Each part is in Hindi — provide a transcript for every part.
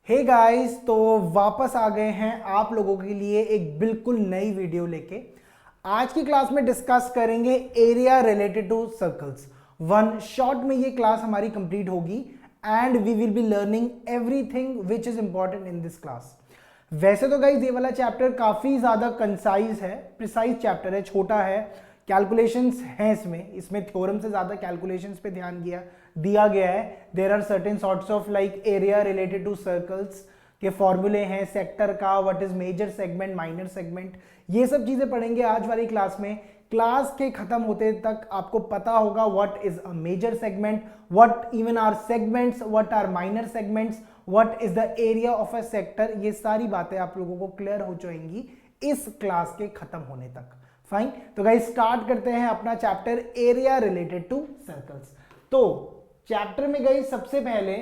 हे गाइस, तो वापस आ गए हैं आप लोगों के लिए एक बिल्कुल नई वीडियो लेके। आज की क्लास में डिस्कस करेंगे area related to circles. One shot में ये क्लास हमारी कंप्लीट होगी and we will be learning everything which is important in this class. वैसे तो गाइस ये वाला चैप्टर काफी ज्यादा कंसाइज है, प्रिसाइज चैप्टर है, छोटा है, कैलकुलेशंस हैं इसमें थ्योरम से ज्यादा कैलकुलेशंस पे ध्यान दिया गया है। There are certain sorts of like area related to circles के फॉर्मूले हैं, सेक्टर का, what is major segment, minor segment, ये सब चीजें पढ़ेंगे आज वाली क्लास में। क्लास के खत्म होते तक आपको पता होगा what is a major segment, what even are segments, what are minor segments, what is the area of a sector. ये सारी बातें आप लोगों को क्लियर हो जाएंगी इस क्लास के खत्म होने तक। फाइन, तो गाइस स्टार्ट करते हैं अपना chapter area related to circles. तो चैप्टर में गाइस सबसे पहले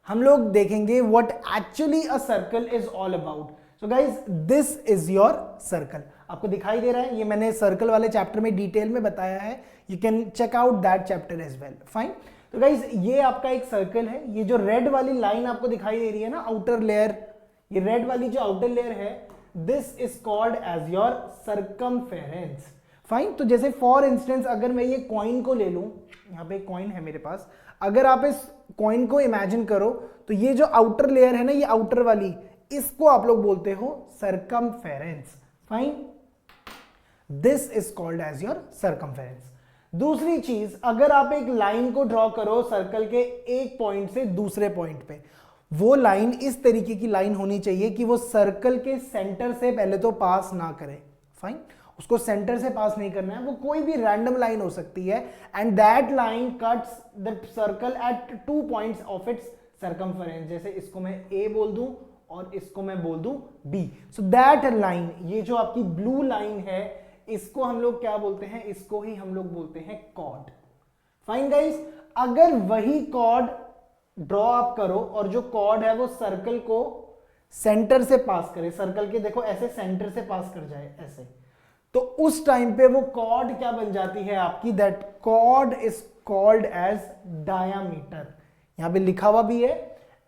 हम लोग देखेंगे what actually a circle is all about. So guys this is your circle. आपको दिखाई दे रहा है, ये मैंने सर्कल वाले चैप्टर में डिटेल में बताया है, you can check out that chapter as well. Fine, तो गाइस ये आपका एक सर्कल है। ये जो रेड वाली लाइन आपको दिखाई दे रही है ना, आउटर लेयर, ये रेड वाली जो आउटर लेयर है, this is called as your circumference. Fine, तो जैसे फॉर इंस्टेंस अगर मैं ये कॉइन को ले लूं, यहाँ पे कॉइन है मेरे पास, अगर आप इस कॉइन को इमेजिन करो तो ये जो आउटर लेयर है ना, ये आउटर वाली, इसको आप लोग बोलते हो circumference. Fine, this is called as your circumference. दूसरी चीज, अगर आप एक लाइन को ड्रॉ करो सर्कल के एक पॉइंट से दूसरे पॉइंट पे, वो लाइन इस तरीके की लाइन होनी चाहिए कि वो सर्कल के सेंटर से पहले तो पास ना करे। फाइन, उसको सेंटर से पास नहीं करना है, वो कोई भी रैंडम लाइन हो सकती है, and that line cuts the circle eight 2 points of its circumference. जैसे इसको मैं ए बोल दूं और इसको मैं बोल दूं बी। सो दैट लाइन, ये जो आपकी ब्लू लाइन है, इसको हम लोग क्या बोलते हैं? इसको ही हम लोग बोलते हैं कॉर्ड। फाइन गाइस, अगर वही कॉर्ड ड्रॉ आप करो और जो कॉर्ड है वो सर्कल को सेंटर से पास करे, सर्कल के देखो ऐसे सेंटर से पास कर जाए ऐसे, तो उस टाइम पे वो कॉर्ड क्या बन जाती है आपकी? That chord is called as diameter. यहां पे लिखा हुआ भी है।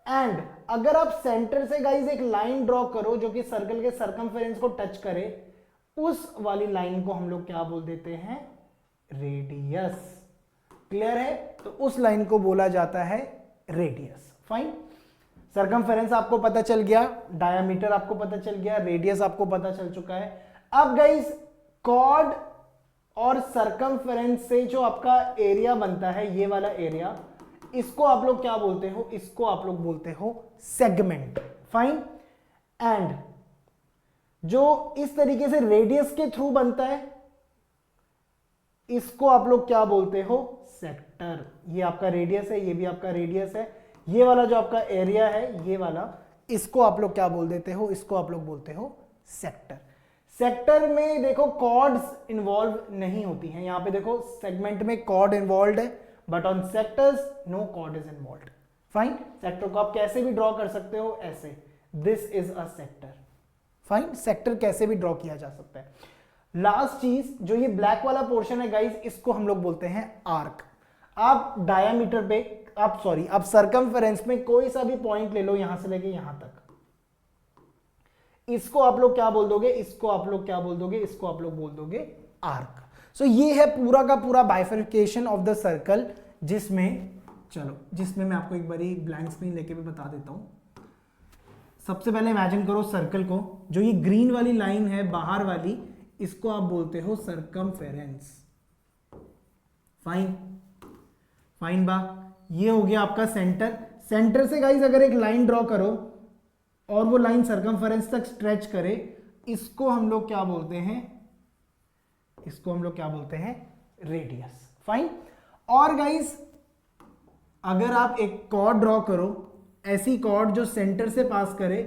एंड अगर आप सेंटर से गाइस एक लाइन ड्रॉ करो जो कि सर्कल के सर्कमफेरेंस को टच करे, उस वाली लाइन को हम लोग क्या बोल देते हैं? रेडियस। क्लियर है? तो उस लाइन को बोला जाता है रेडियस। फाइन, सर्कमफेरेंस आपको पता चल गया, डायामीटर आपको पता चल गया, रेडियस आपको पता चल चुका है। अब गाइस कॉर्ड और सर्कमफेरेंस से जो आपका एरिया बनता है, ये वाला एरिया, इसको आप लोग क्या बोलते हो? इसको आप लोग बोलते हो सेगमेंट। फाइन, एंड जो इस तरीके से रेडियस के थ्रू बनता है, इसको आप लोग क्या बोलते हो? सेक्टर। ये आपका रेडियस है, ये भी आपका रेडियस है, ये वाला जो आपका एरिया है, ये वाला, इसको आप लोग क्या बोल देते हो? इसको आप लोग बोलते हो सेक्टर। सेक्टर में देखो कॉर्ड्स इन्वॉल्व नहीं होती हैं, यहां पे देखो सेगमेंट में कॉर्ड इन्वॉल्व है, but on sectors no chord is involve. Fine, sector को आप कैसे भी ड्रॉ कर सकते हो ऐसे, this is a sector. Fine, sector कैसे भी ड्रॉ किया जा सकता है। लास्ट चीज, जो ये ब्लैक वाला पोर्शन है गाइस, इसको हम लोग बोलते हैं आर्क। आप डायामीटर पे, आप सर्कमफेरेंस में कोई सा भी पॉइंट ले लो, यहां से लेके यहां तक, इसको आप लोग क्या बोल दोगे? इसको आप लोग क्या बोल दोगे? इसको आप लोग बोल दोगे आर्क। सो ये है पूरा का पूरा बाइफर्केशन ऑफ द सर्कल, जिसमें मैं आपको एक बारी ब्लैंक स्क्रीन लेके भी बता देता हूं। सबसे पहले इमेजिन करो सर्कल को, जो ये ग्रीन वाली लाइन है बाहर वाली, इसको आप बोलते हो सर्कमफेरेंस। फाइन, फाइन बा, ये हो गया आपका सेंटर। सेंटर से गाइस अगर एक लाइन ड्रॉ करो और वो लाइन सर्कमफेरेंस तक स्ट्रेच करे, इसको हम लोग क्या बोलते हैं? इसको हम लोग क्या बोलते हैं? रेडियस। फाइन, और गाइस अगर आप एक कॉर्ड ड्रॉ करो, ऐसी कॉर्ड जो सेंटर से पास करे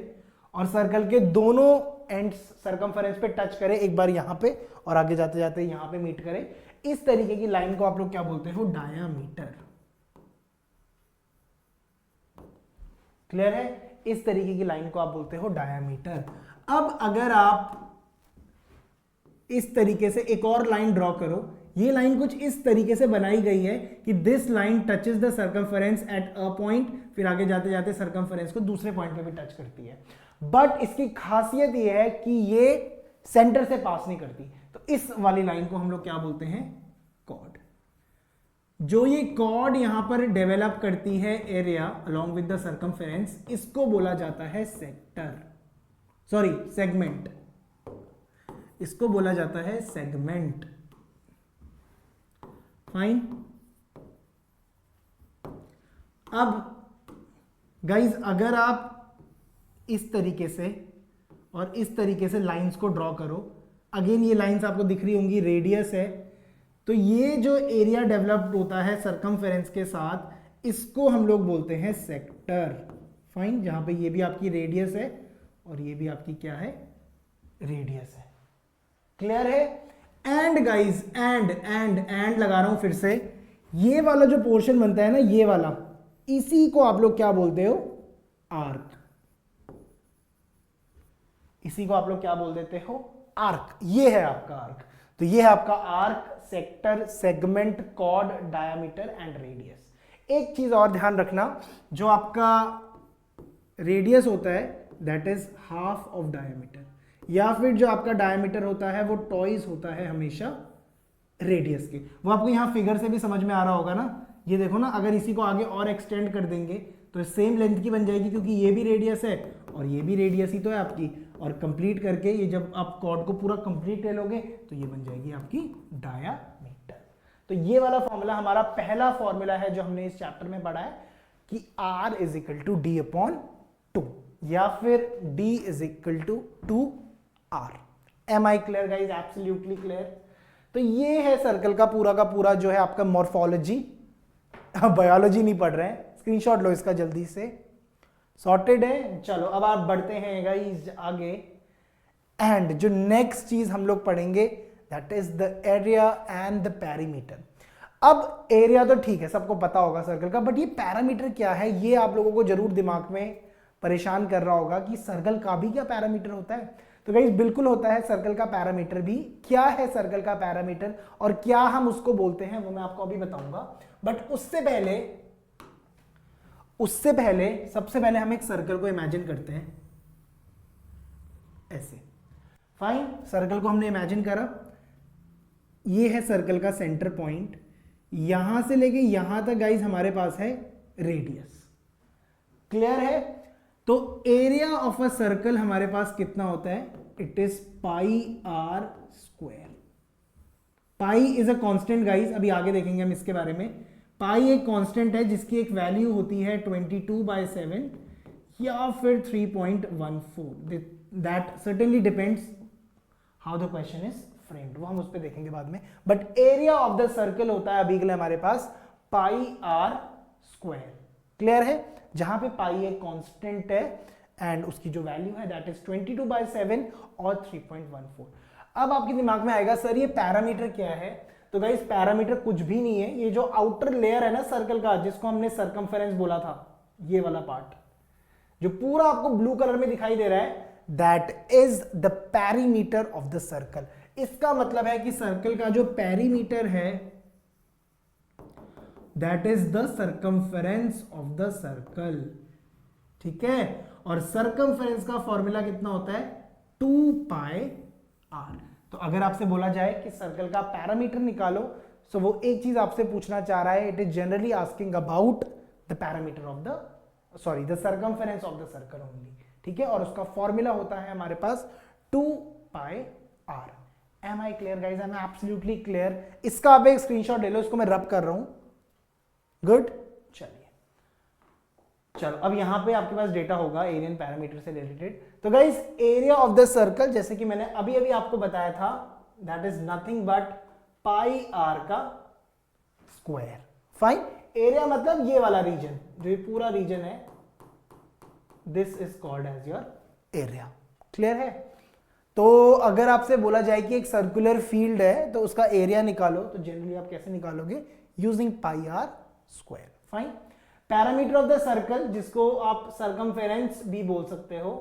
और सर्कल के दोनों एंड्स सर्कमफेरेंस पे टच करे, एक बार यहां पे और आगे जाते जाते यहां पे मीट करे, इस तरीके की लाइन को आप लोग क्या बोलते हो? डायामीटर। क्लियर है? इस तरीके की लाइन को आप बोलते हो डायामीटर। अब अगर आप इस तरीके से एक और लाइन ड्रॉ करो, ये लाइन कुछ इस तरीके से बनाई गई है कि this line touches the circumference at a point, फिर आगे जाते जाते सर्कमफेरेंस को दूसरे पॉइंट पे भी टच करती है। बट इसकी खासियत ये है कि ये सेंटर से पास नहीं करती। तो इस वाली लाइन को हम लोग क्या बोलते हैं? कॉर्ड। जो ये कॉर्ड यहां पर डेवलप करती है area along with the circumference, इसको बोला जाता है सेक्टर, सॉरी सेगमेंट। इसको बोला जाता है सेगमेंट। फाइन। अब गाइज अगर आप इस तरीके से और इस तरीके से लाइंस को ड्रॉ करो, अगेन ये लाइंस आपको दिख रही होंगी, रेडियस है, तो ये जो एरिया डेवलप्ड होता है सर्कमफेरेंस के साथ, इसको हम लोग बोलते हैं सेक्टर। फाइन। जहां पे ये भी आपकी रेडियस है और ये भी आपकी क्या है? रेडियस है। क्लियर है? एंड गाइज एंड लगा रहा हूं फिर से, ये वाला जो पोर्शन बनता है ना, ये वाला, इसी को आप लोग क्या बोलते हो? आर्क। इसी को आप लोग क्या बोल देते हो? आर्क। ये है आपका आर्क। तो ये है आपका arc, sector, segment, chord, diameter and radius. एक चीज और ध्यान रखना, जो आपका रेडियस होता है that is half of diameter, या फिर जो आपका डायामीटर होता है वो टॉइस होता है हमेशा रेडियस के। वो आपको यहां फिगर से भी समझ में आ रहा होगा ना। ये देखो ना, अगर इसी को आगे और एक्सटेंड कर देंगे तो सेम लेंथ की बन जाएगी, क्योंकि ये भी रेडियस है और ये भी रेडियस ही तो है आपकी। और कंप्लीट करके ये जब आप कॉर्ड को पूरा कंप्लीट ले लोगे तो ये बन जाएगी आपकी डायामीटर। तो ये वाला फॉर्मूला हमारा पहला फॉर्मूला है जो हमने इस चैप्टर में पढ़ा है कि R is equal to D upon 2, या फिर D is equal to 2R। Am I clear guys? Absolutely clear. तो ये है सर्कल का पूरा जो है आपका मॉर्फोलॉजी। बायोलॉजी नहीं पढ़ रहे हैं, स्क्रीनशॉट लो इसका जल्दी से। सॉर्टेड है। चलो अब आप बढ़ते हैं गाइस आगे, एंड जो नेक्स्ट चीज हम लोग पढ़ेंगे that is the area and the parameter. अब एरिया तो ठीक है, सबको पता होगा सर्कल का, बट ये पैरामीटर क्या है, ये आप लोगों को जरूर दिमाग में परेशान कर रहा होगा कि सर्कल का भी क्या पैरामीटर होता है। तो गाइस बिल्कुल होता है सर्कल का पैरामीटर भी। क्या है सर्कल का पैरामीटर और क्या हम उसको बोलते हैं वो मैं आपको अभी बताऊंगा। बट उससे पहले सबसे पहले हम एक सर्कल को इमेजिन करते हैं ऐसे। फाइन। सर्कल को हमने इमेजिन करा, ये है सर्कल का सेंटर पॉइंट, यहां से लेके यहां तक गाइस हमारे पास है रेडियस। क्लियर है? तो एरिया ऑफ अ सर्कल हमारे पास कितना होता है? It is pi are square. Pi is a constant guys, अभी आगे देखेंगे हम इसके बारे में। पाई एक कांस्टेंट है जिसकी एक वैल्यू होती है 22/7 या फिर 3.14। That certainly depends how the question is framed, वो हम उस पर देखेंगे बाद में। But area of the circle होता है अभी के लिए हमारे पास पाई आर स्क्वायर। क्लियर है? जहां पे पाई एक कांस्टेंट है एंड उसकी जो वैल्यू है दैट इज 22/7 और 3.14। अब आपके दिमाग में आएगा सर ये पैरामीटर क्या है? तो गाइस पैरामीटर कुछ भी नहीं है, ये जो आउटर लेयर है ना सर्कल का, जिसको हमने सर्कमफेरेंस बोला था, ये वाला पार्ट जो पूरा आपको ब्लू कलर में दिखाई दे रहा है, that is the perimeter of the circle. इसका मतलब है कि सर्कल का जो पेरीमीटर है that is the circumference of the circle. ठीक है? और सर्कमफेरेंस का फॉर्मूला कितना होता है? 2πr। तो अगर आपसे बोला जाए कि सर्कल का पैरामीटर निकालो, तो वो एक चीज आपसे पूछना चाह रहा है, it is generally asking about the parameter of the circumference of the circle only. ठीक है? और उसका फॉर्मूला होता है हमारे पास 2πr। Am I clear guys? I am absolutely clear. इसका आप एक स्क्रीनशॉट ले लो, इसको मैं रब कर रहा हूं। गुड। चलो अब यहां पे आपके पास डेटा होगा एरियन पैरामीटर से रिलेटेड। तो guys area of the circle, जैसे कि मैंने अभी आपको बताया था, that is nothing but pi r का स्क्वायर। फाइन। एरिया मतलब ये वाला रीजन, जो ये पूरा रीजन है, this is called as your area. Clear है? तो अगर आपसे बोला जाए कि एक सर्कुलर फील्ड है तो उसका एरिया निकालो, तो जनरली आप कैसे निकालोगे? Using pi are square. Fine. Parameter of the circle, जिसको आप सर्कमफेरेंस भी बोल सकते हो,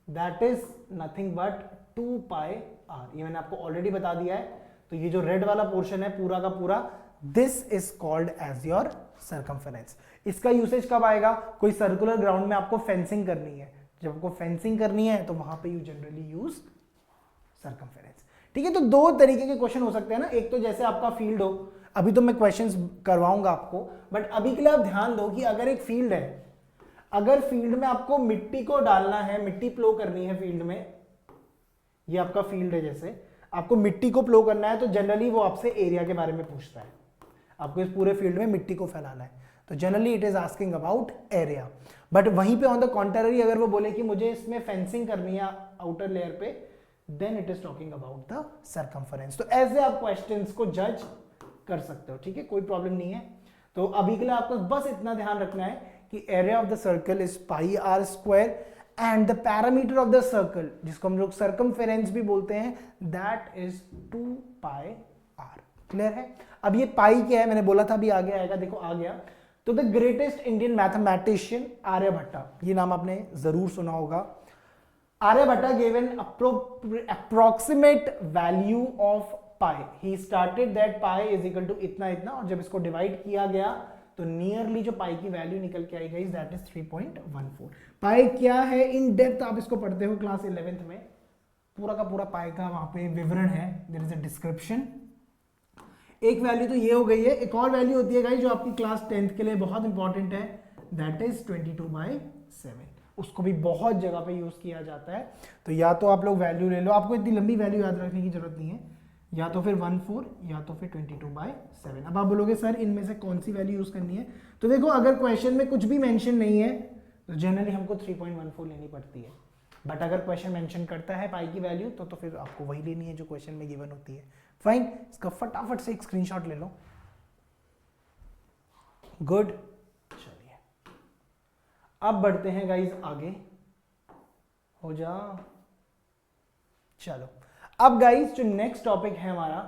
that is nothing but 2 pi are. ये मैंने आपको ऑलरेडी बता दिया है। तो ये जो रेड वाला पोर्शन है पूरा का पूरा, this is called as your circumference. इसका यूसेज कब आएगा? कोई सर्कुलर ग्राउंड में आपको फेंसिंग करनी है, जब आपको फेंसिंग करनी है तो वहां पे यू जनरली यूज सर्कमफेरेंस। ठीक है, तो दो तरीके के क्वेश्चन हो सकते हैं ना। एक तो जैसे आपका फील्ड हो, अभी तो मैं क्वेश्चंस करवाऊंगा आपको, बट अभी के लिए आप ध्यान दो कि अगर एक फील्ड है, अगर फील्ड में आपको मिट्टी को डालना है, मिट्टी प्लो करनी है फील्ड में, ये आपका फील्ड है, जैसे आपको मिट्टी को प्लो करना है तो जनरली वो आपसे एरिया के बारे में पूछता है। आपको इस पूरे फील्ड में मिट्टी को फैलाना है तो generally it is asking about area. But वहीं पे ऑन द कॉन्ट्ररी अगर वो बोले कि मुझे इसमें फेंसिंग करनी है आउटर लेयर पे, then it is talking about the circumference. तो ऐसे आप क्वेश्चंस को जज कर सकते हो। ठीक है, कोई प्रॉब्लम नहीं है। तो अभी के लिए आपको बस इतना ध्यान रखना है कि area of the circle is pi are square and the parameter of the circle, जिसको हम लोग सर्कमफेरेंस भी बोलते हैं, that is 2 pi r. Clear है? अब ये पाई क्या है, मैंने बोला था अभी आगे आएगा, देखो आ गया। तो the greatest Indian mathematician Aryabhata, ये नाम आपने जरूर सुना होगा। Aryabhatta gave an approximate value of pi. He started that pi is equal to इतना इतना, और जब इसको डिवाइड किया गया तो नियरली जो पाई की वैल्यू निकल के आई गाइस, दैट इज 3.14। पाई क्या है इन डेप्थ आप इसको पढ़ते हो क्लास 11th में, पूरा का पूरा पाई का वहां पे विवरण है, देयर इज अ डिस्क्रिप्शन। एक वैल्यू तो ये हो गई है, एक और वैल्यू होती है गाइस जो आपकी क्लास 10th के लिए बहुत इंपॉर्टेंट है, दैट इज 22/7। उसको भी बहुत जगह पे यूज किया जाता है। तो या तो आप लोग वैल्यू ले लो, आपको इतनी लंबी वैल्यू याद रखने की जरूरत नहीं है, या तो फिर 14 या तो फिर 22/7। अब आप बोलोगे सर इनमें से कौन सी वैल्यू यूज करनी है? तो देखो अगर क्वेश्चन में कुछ भी मेंशन नहीं है तो जनरली हमको 3.14 लेनी पड़ती है। बट अगर क्वेश्चन मेंशन करता है पाई की वैल्यू तो फिर आपको वही लेनी है जो क्वेश्चन में गिवन होती है। फाइन, इसका फटाफट से एक स्क्रीनशॉट ले लो। गुड, चलिए अब बढ़ते हैं गाइज आगे, हो जा। चलो अब गाइज जो नेक्स्ट टॉपिक है हमारा,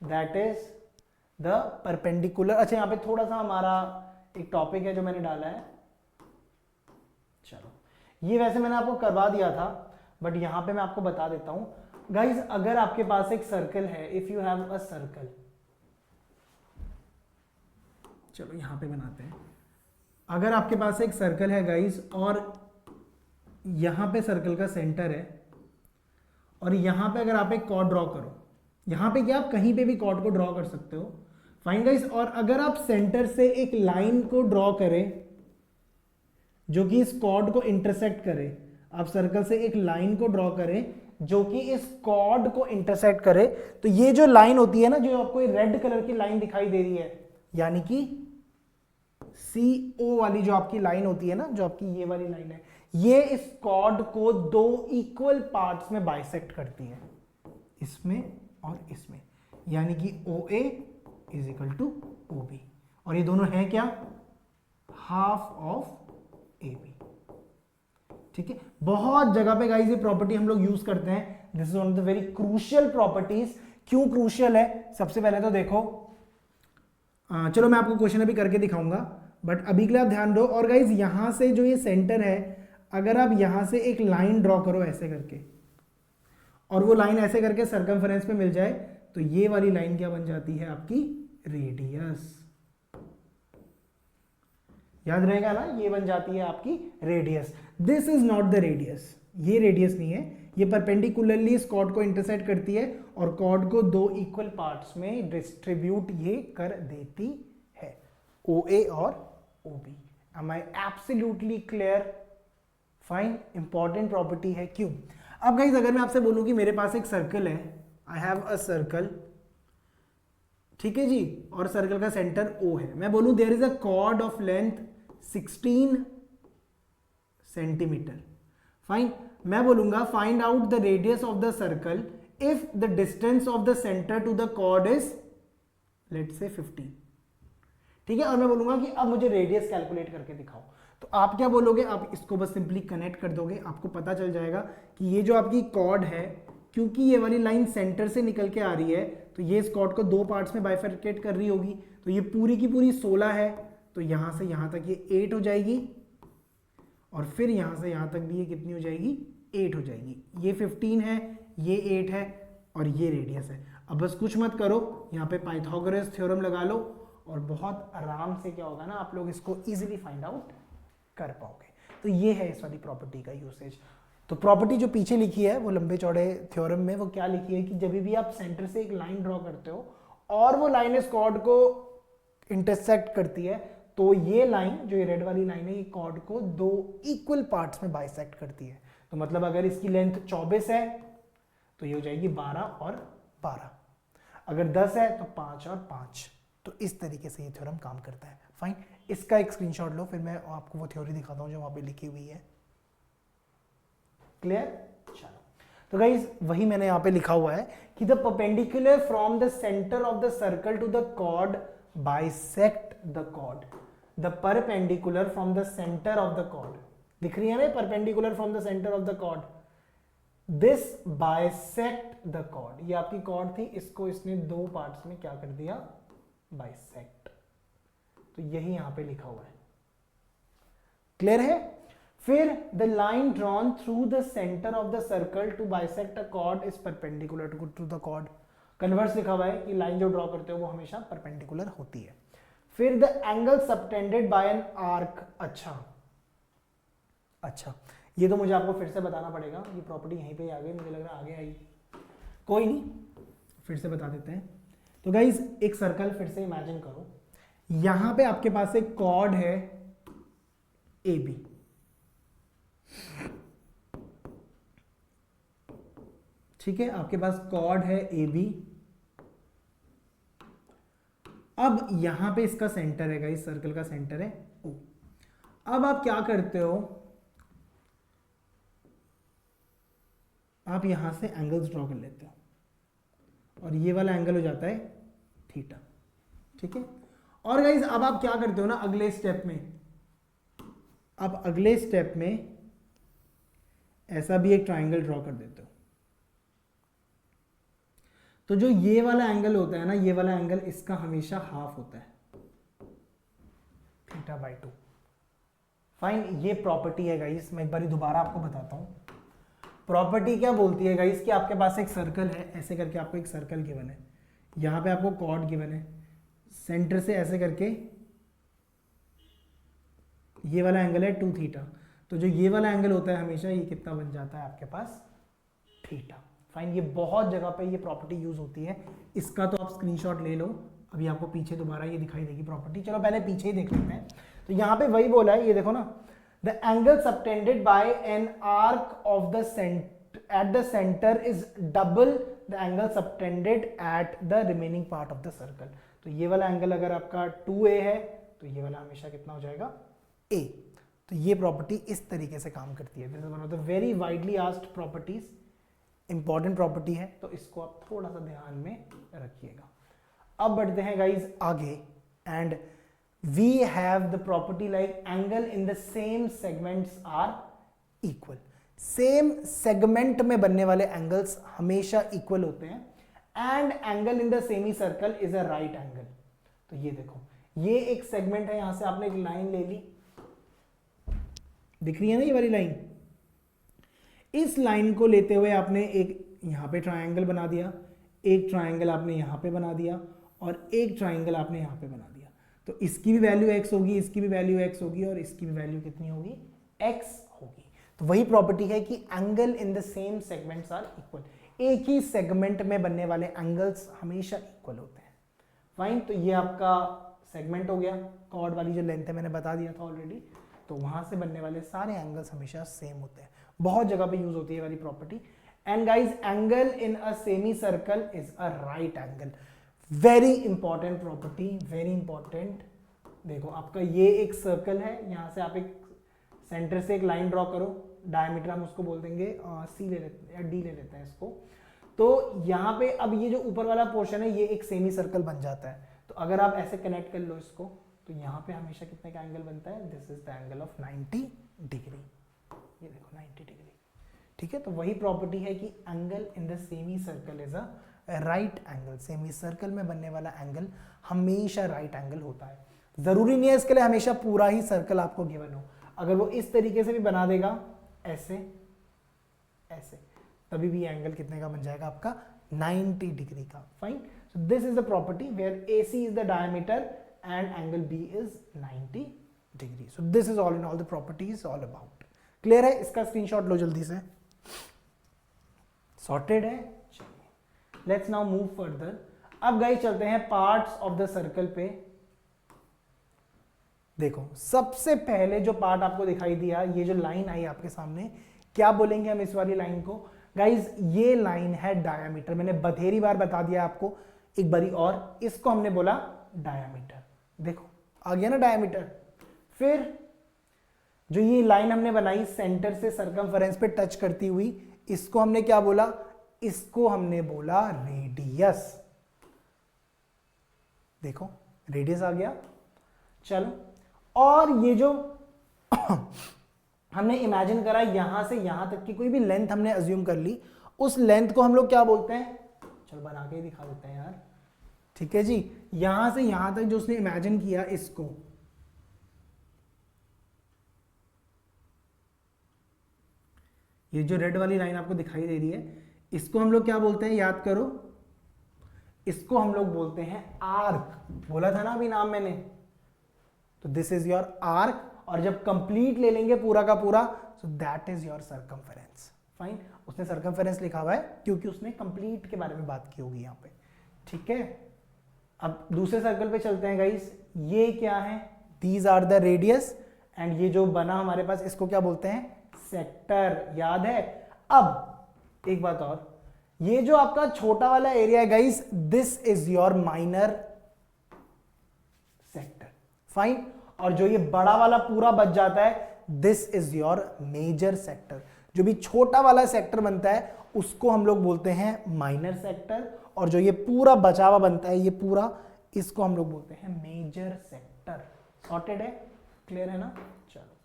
दैट इज द परपेंडिकुलर। अच्छा, यहाँ पे थोड़ा सा हमारा एक टॉपिक है जो मैंने डाला है। चलो, ये वैसे मैंने आपको करवा दिया था, बट यहां पे मैं आपको बता देता हूं गाइज। अगर आपके पास एक सर्कल है, if you have a circle, चलो यहां पे बनाते हैं। अगर आपके पास एक सर्कल है गाइज, और यहां पे सर्कल का सेंटर है, और यहां पे अगर आप एक कॉर्ड ड्रॉ करो, यहां पे क्या आप कहीं पे भी कॉर्ड को ड्रॉ कर सकते हो। फाइन गाइज, और अगर आप सेंटर से एक लाइन को ड्रॉ करें जो कि इस कॉर्ड को इंटरसेक्ट करे, आप सर्कल से एक लाइन को ड्रॉ करें जो कि इस कॉर्ड को इंटरसेक्ट करे, तो ये जो लाइन होती है ना, जो आपको रेड कलर की लाइन दिखाई दे रही है, यानी कि CO वाली जो आपकी लाइन होती है ना, जो आपकी ये वाली लाइन है, ये इस कॉर्ड को 2 इक्वल पार्ट्स में बाइसेक्ट करती है, इसमें और इसमें, यानी कि OA is equal to OB, और ये दोनों हैं क्या? Half of AB। ठीक है, बहुत जगह पे गाइस ये प्रॉपर्टी हम लोग यूज करते हैं। This is one of the very crucial properties. क्यों क्रूशियल है? सबसे पहले तो देखो, चलो मैं आपको क्वेश्चन अभी करके दिखाऊंगा, बट अभी के लिए आप ध्यान दो। और गाइस यहां से जो ये सेंटर है, अगर आप यहां से एक लाइन ड्रॉ करो ऐसे करके, और वो लाइन ऐसे करके सर्कमफेरेंस पे मिल जाए, तो ये वाली लाइन क्या बन जाती है? आपकी रेडियस। याद रहेगा ना, ये बन जाती है आपकी radius. This is not the radius, ये रेडियस नहीं है, ये परपेंडिकुलरली इस कॉर्ड को इंटरसेक्ट करती है और कॉर्ड को 2 इक्वल पार्ट्स में डिस्ट्रीब्यूट ये कर देती है, OA और OB। Am I absolutely clear? Fine, important property है। क्यों? अब गाइस अगर मैं आपसे बोलूं कि मेरे पास एक सर्कल है, आई हैव अ सर्कल, ठीक है जी, और सर्कल का सेंटर O है, मैं बोलूं there is a chord of length 16 centimetre. Fine, मैं बोलूंगा find out the radius of the circle if the distance of the centre to the chord is let's say 15। ठीक है, और मैं बोलूंगा कि अब मुझे रेडियस कैलकुलेट करके दिखाओ। तो आप क्या बोलोगे? आप इसको बस सिंपली कनेक्ट कर दोगे, आपको पता चल जाएगा कि ये जो आपकी कॉर्ड है, क्योंकि ये वाली लाइन सेंटर से निकल के आ रही है, तो ये इस कॉर्ड को 2 पार्ट्स में बाइफरकेट कर रही होगी, तो ये पूरी की पूरी 16 है, तो यहां से यहां तक ये 8 हो जाएगी, और फिर यहां से यहां तक भी ये कितनी हो जाएगी? 8 हो जाएगी। ये 15 है, ये 8 है और ये रेडियस है। अब बस कुछ मत करो, यहाँ पे पाइथागोरस थ्योरम लगा लो और बहुत आराम से क्या होगा ना, आप लोग इसको इजीली फाइंड आउट कर पाओगे। तो ये है इस वाली प्रॉपर्टी का यूसेज। तो प्रॉपर्टी जो पीछे लिखी है वो लंबे चौड़े थ्योरम में, वो क्या लिखी है कि जब भी आप सेंटर से एक लाइन ड्रॉ करते हो और वो लाइन इस कॉर्ड को इंटरसेक्ट करती है, तो ये लाइन जो ये रेड वाली लाइन है, ये कॉर्ड को 2 इक्वल पार्ट्स में बाइसेक्ट करती है। तो मतलब अगर इसकी लेंथ 24 है तो ये हो जाएगी 12 और 12, अगर 10 है तो 5 और 5। तो इस तरीके से ये थ्योरम काम करता है। फाइन, इसका एक स्क्रीनशॉट लो, फिर मैं आपको वो थ्योरी दिखाता हूं जो वहां पे लिखी हुई है। क्लियर? चलो, तो गाइस वही मैंने यहां पे लिखा हुआ है कि the perpendicular from the centre of the circle to the chord bisect the chord. The perpendicular from the centre of the chord, दिख रही है ना, perpendicular from the centre of the chord, this bisect the chord. ये आपकी कॉर्ड थी, इसको इसने 2 पार्ट्स में क्या कर दिया, बाइसेक्ट। तो यही यहां पे लिखा हुआ है। क्लियर है? फिर the line drawn through the centre of the circle to bisect a chord is perpendicular to the chord. Converse लिखा हुआ है कि लाइन जो ड्रॉ करते हो वो हमेशा परपेंडिकुलर होती है। फिर the angle subtended bye an arc. अच्छा, ये तो मुझे आपको फिर से बताना पड़ेगा, ये प्रॉपर्टी यहीं पे आ गई, मुझे लग रहा है आगे आई, कोई नहीं, फिर से बता देते हैं। तो गाइज एक सर्कल फिर से इमेजिन करो, यहां पे आपके पास एक कॉर्ड है ए बी, ठीक है, आपके पास कॉर्ड है ए बी। अब यहां पे इसका सेंटर है गाइस, सर्कल का सेंटर है ओ। अब आप क्या करते हो, आप यहां से एंगल्स ड्रॉ कर लेते हो और ये वाला एंगल हो जाता है थीटा, ठीक है। और गाइस अब आप क्या करते हो ना, अगले स्टेप में, आप अगले स्टेप में ऐसा भी एक ट्राइंगल ड्रॉ कर देते हो। तो जो ये वाला एंगल होता है ना, ये वाला एंगल इसका हमेशा हाफ होता है, θ/2। फाइन, ये प्रॉपर्टी है गाइस, मैं एक बार दोबारा आपको बताता हूं। प्रॉपर्टी क्या बोलती है गाइस कि आपके पास एक सर्कल है, ऐसे करके आपको एक सर्कल गिवन है, यहां पे आपको कॉर्ड गिवन है, सेंटर से ऐसे करके ये वाला एंगल है 2θ। तो जो ये वाला एंगल होता है हमेशा, ये कितना बन जाता है आपके पास, थीटा। फाइन, ये बहुत जगह पे ये प्रॉपर्टी यूज होती है, इसका तो आप स्क्रीनशॉट ले लो, अभी आपको पीछे दोबारा ये दिखाई देगी प्रॉपर्टी। चलो पहले पीछे ही देख लेते हैं। तो यहां पे वही बोला है, ये देखो ना, the angle subtended bye N arc of the at the centre is double the angle subtended at the remaining part of the circle. तो ये वाला एंगल अगर आपका 2a है तो ये वाला हमेशा कितना हो जाएगा, a। तो ये प्रॉपर्टी इस तरीके से काम करती है। This is one of the very widely asked properties, important property है, तो इसको आप थोड़ा सा ध्यान में रखिएगा। अब बढ़ते हैं गाइज आगे, and we have the property like angle in the same segments are equal. Same segment में बनने वाले एंगल्स हमेशा इक्वल होते हैं, and angle in the semi circle is a right angle. तो ये देखो, ये एक सेगमेंट है, यहां से आपने एक लाइन ले ली, दिख रही है ना ये वाली लाइन, इस लाइन को लेते हुए आपने एक यहां पे ट्रायंगल बना दिया, एक ट्रायंगल आपने यहां पे बना दिया और एक ट्रायंगल आपने यहां पे बना दिया। तो इसकी भी वैल्यू x होगी, इसकी भी वैल्यू x होगी और इसकी भी वैल्यू कितनी होगी, x होगी। तो वही प्रॉपर्टी है कि angle in the same segments are equal. एक ही सेगमेंट में बनने वाले एंगल्स हमेशा इक्वल होते हैं। फाइन, तो ये आपका सेगमेंट हो गया, कॉर्ड वाली जो लेंथ है मैंने बता दिया था ऑलरेडी, तो वहां से बनने वाले सारे एंगल्स हमेशा सेम होते हैं। बहुत जगह पे यूज होती है वाली property. And guys, angle in a semi circle is a right angle. Very important property, very important. देखो आपका ये एक सर्कल है, यहां से आप एक सेंटर से एक लाइन ड्रॉ करो, डायमीटर हम उसको बोल देंगे सी ले लेते हैं या डी ले लेते हैं इसको। तो यहाँ पे अब ये जो ऊपर वाला पोर्शन है ये एक सेमी सर्कल बन जाता है। तो अगर आप ऐसे कनेक्ट कर लो इसको, तो यहाँ पे हमेशा कितने का एंगल बनता है, this is the angle of 90 degree. ये देखो 90 डिग्री, ठीक है। तो वही प्रॉपर्टी है कि angle in the semi circle is a right angle. Semi circle में बनने वाला एंगल हमेशा राइट एंगल होता है। जरूरी नहीं है इसके लिए हमेशा पूरा ही सर्कल आपको गिवन हो, अगर वो इस तरीके से भी बना देगा ऐसे, ऐसे, तभी भी एंगल कितने का बन जाएगा आपका 90 डिग्री का। Fine, so this is the property where AC is the diameter and angle B is 90 degree. So this is all in all the properties all about. Clear है? इसका स्क्रीनशॉट लो जल्दी से। सॉर्टेड है? चलिए लेट्स नाउ मूव फर्दर। अब गाइस चलते हैं पार्ट्स ऑफ द सर्कल पे। देखो सबसे पहले जो पार्ट आपको दिखाई दिया, ये जो लाइन आई आपके सामने, क्या बोलेंगे हम इस वाली लाइन को? गाइस ये लाइन है डायामीटर। मैंने बथेरी बार बता दिया आपको, एक बारी और, इसको हमने बोला डायामीटर। देखो आ गया ना डायामीटर। फिर जो ये लाइन हमने बनाई सेंटर से सरकमफेरेंस पे टच करती हुई, इसको हमने क्या बोला? इसको हमने बोला रेडियस। देखो रेडियस आ गया। चलो, और ये जो हमने इमेजिन करा यहां से यहां तक की कोई भी लेंथ हमने अज्यूम कर ली, उस लेंथ को हम लोग क्या बोलते हैं? चलो बना के दिखा देते हैं यार। ठीक है जी, यहां से यहां तक जो उसने इमेजिन किया, इसको ये जो रेड वाली लाइन आपको दिखाई दे रही है, इसको हम लोग क्या बोलते हैं? याद करो, इसको हम लोग बोलते हैं आर्क। बोला था ना अभी नाम मैंने, तो दिस इज योर आर्क। और जब कंप्लीट ले लेंगे पूरा का पूरा, so that is your circumference. Fine, उसने सरकमफेरेंस लिखा हुआ है क्योंकि उसने कंप्लीट के बारे में बात की होगी यहां पे। ठीक है, अब दूसरे सर्कल पे चलते हैं गाइस। ये क्या है? These are the radius, and ये जो बना हमारे पास, इसको क्या बोलते हैं? सेक्टर। याद है? अब एक बात और, ये जो आपका छोटा वाला एरिया है guys, this is your minor sector. Fine, और जो ये बड़ा वाला पूरा बच जाता है, this is your major sector. जो भी छोटा वाला सेक्टर बनता है उसको हम लोग बोलते हैं माइनर सेक्टर, और जो ये पूरा बचा हुआ बनता है, ये पूरा, इसको हम लोग बोलते हैं मेजर सेक्टर। सॉर्टेड है? क्लियर है ना? चलो,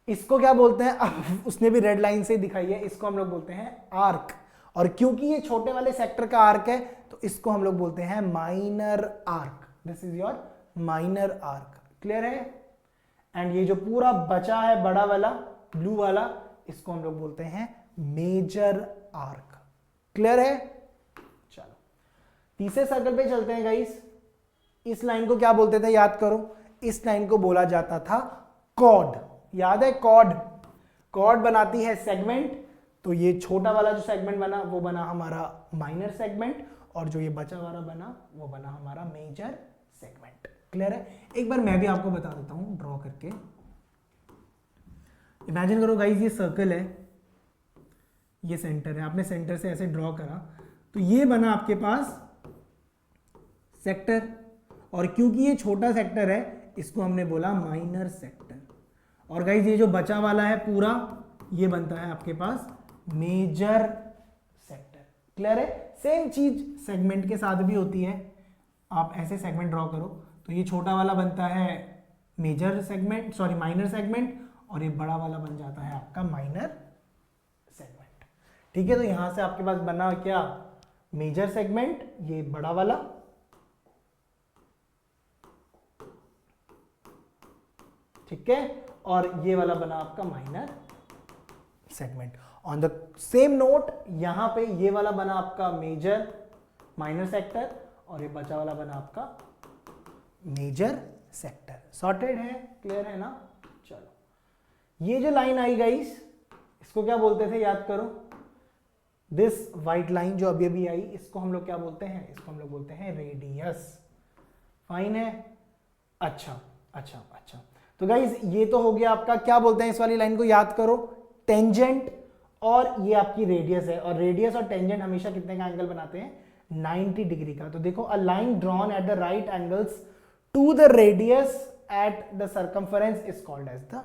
इसको क्या बोलते हैं? अब उसने भी रेड लाइन से दिखाई है, इसको हम लोग बोलते हैं आर्क। और क्योंकि ये छोटे वाले सेक्टर का आर्क है, तो इसको हम लोग बोलते हैं minor arc. This is your minor arc. Clear है? एंड ये जो पूरा बचा है बड़ा वाला ब्लू वाला, इसको हम लोग बोलते हैं मेजर आर्क। क्लियर है? चलो तीसरे सर्कल पे चलते हैं गाइस। इस लाइन को क्या बोलते थे? याद करो, इस लाइन को बोला जाता था कॉर्ड। याद है? कॉर्ड। कॉर्ड बनाती है सेगमेंट, तो ये छोटा वाला जो सेगमेंट बना वो बना हमारा माइनर सेगमेंट, और जो ये बचा वाला बना वो बना हमारा मेजर सेगमेंट। क्लियर है? एक बार मैं भी आपको बता देता हूं ड्रॉ करके। इमेजिन करो गाइस, ये सर्कल है, ये सेंटर है, आपने सेंटर से ऐसे ड्रॉ करा, तो ये बना आपके पास सेक्टर, और क्योंकि ये छोटा सेक्टर है, इसको हमने बोला माइनर सेक्टर। और गाइस ये जो बचा वाला है पूरा, ये बनता है आपके पास मेजर सेक्टर। क्लियर है? सेम चीज सेगमेंट के साथ भी होती है। आप ऐसे सेगमेंट ड्रॉ करो, तो ये छोटा वाला बनता है major segment, sorry minor segment, और ये बड़ा वाला बन जाता है आपका माइनर सेगमेंट। ठीक है, तो यहां से आपके पास बना क्या? मेजर सेगमेंट, ये बड़ा वाला, ठीक है, और ये वाला बना आपका minor segment. On the same note यहां पे ये वाला बना आपका मेजर माइनर सेक्टर, और ये बचा वाला बना आपका मेजर सेक्टर। सॉर्टेड है? क्लियर है ना? चलो, ये जो लाइन आई गाइस, इसको क्या बोलते थे? याद करो, दिस व्हाइट लाइन जो अभी अभी आई, इसको हम लोग क्या बोलते हैं? इसको हम लोग बोलते हैं रेडियस। फाइन है? अच्छा अच्छा अच्छा, तो गाइस ये तो हो गया आपका, क्या बोलते हैं इस वाली लाइन को? याद करो, टेंजेंट, और ये आपकी रेडियस है, और रेडियस और टेंजेंट हमेशा कितने का एंगल बनाते हैं? 90 डिग्री का। तो देखो, a line drawn at the right angles to the radius at the circumference is called as the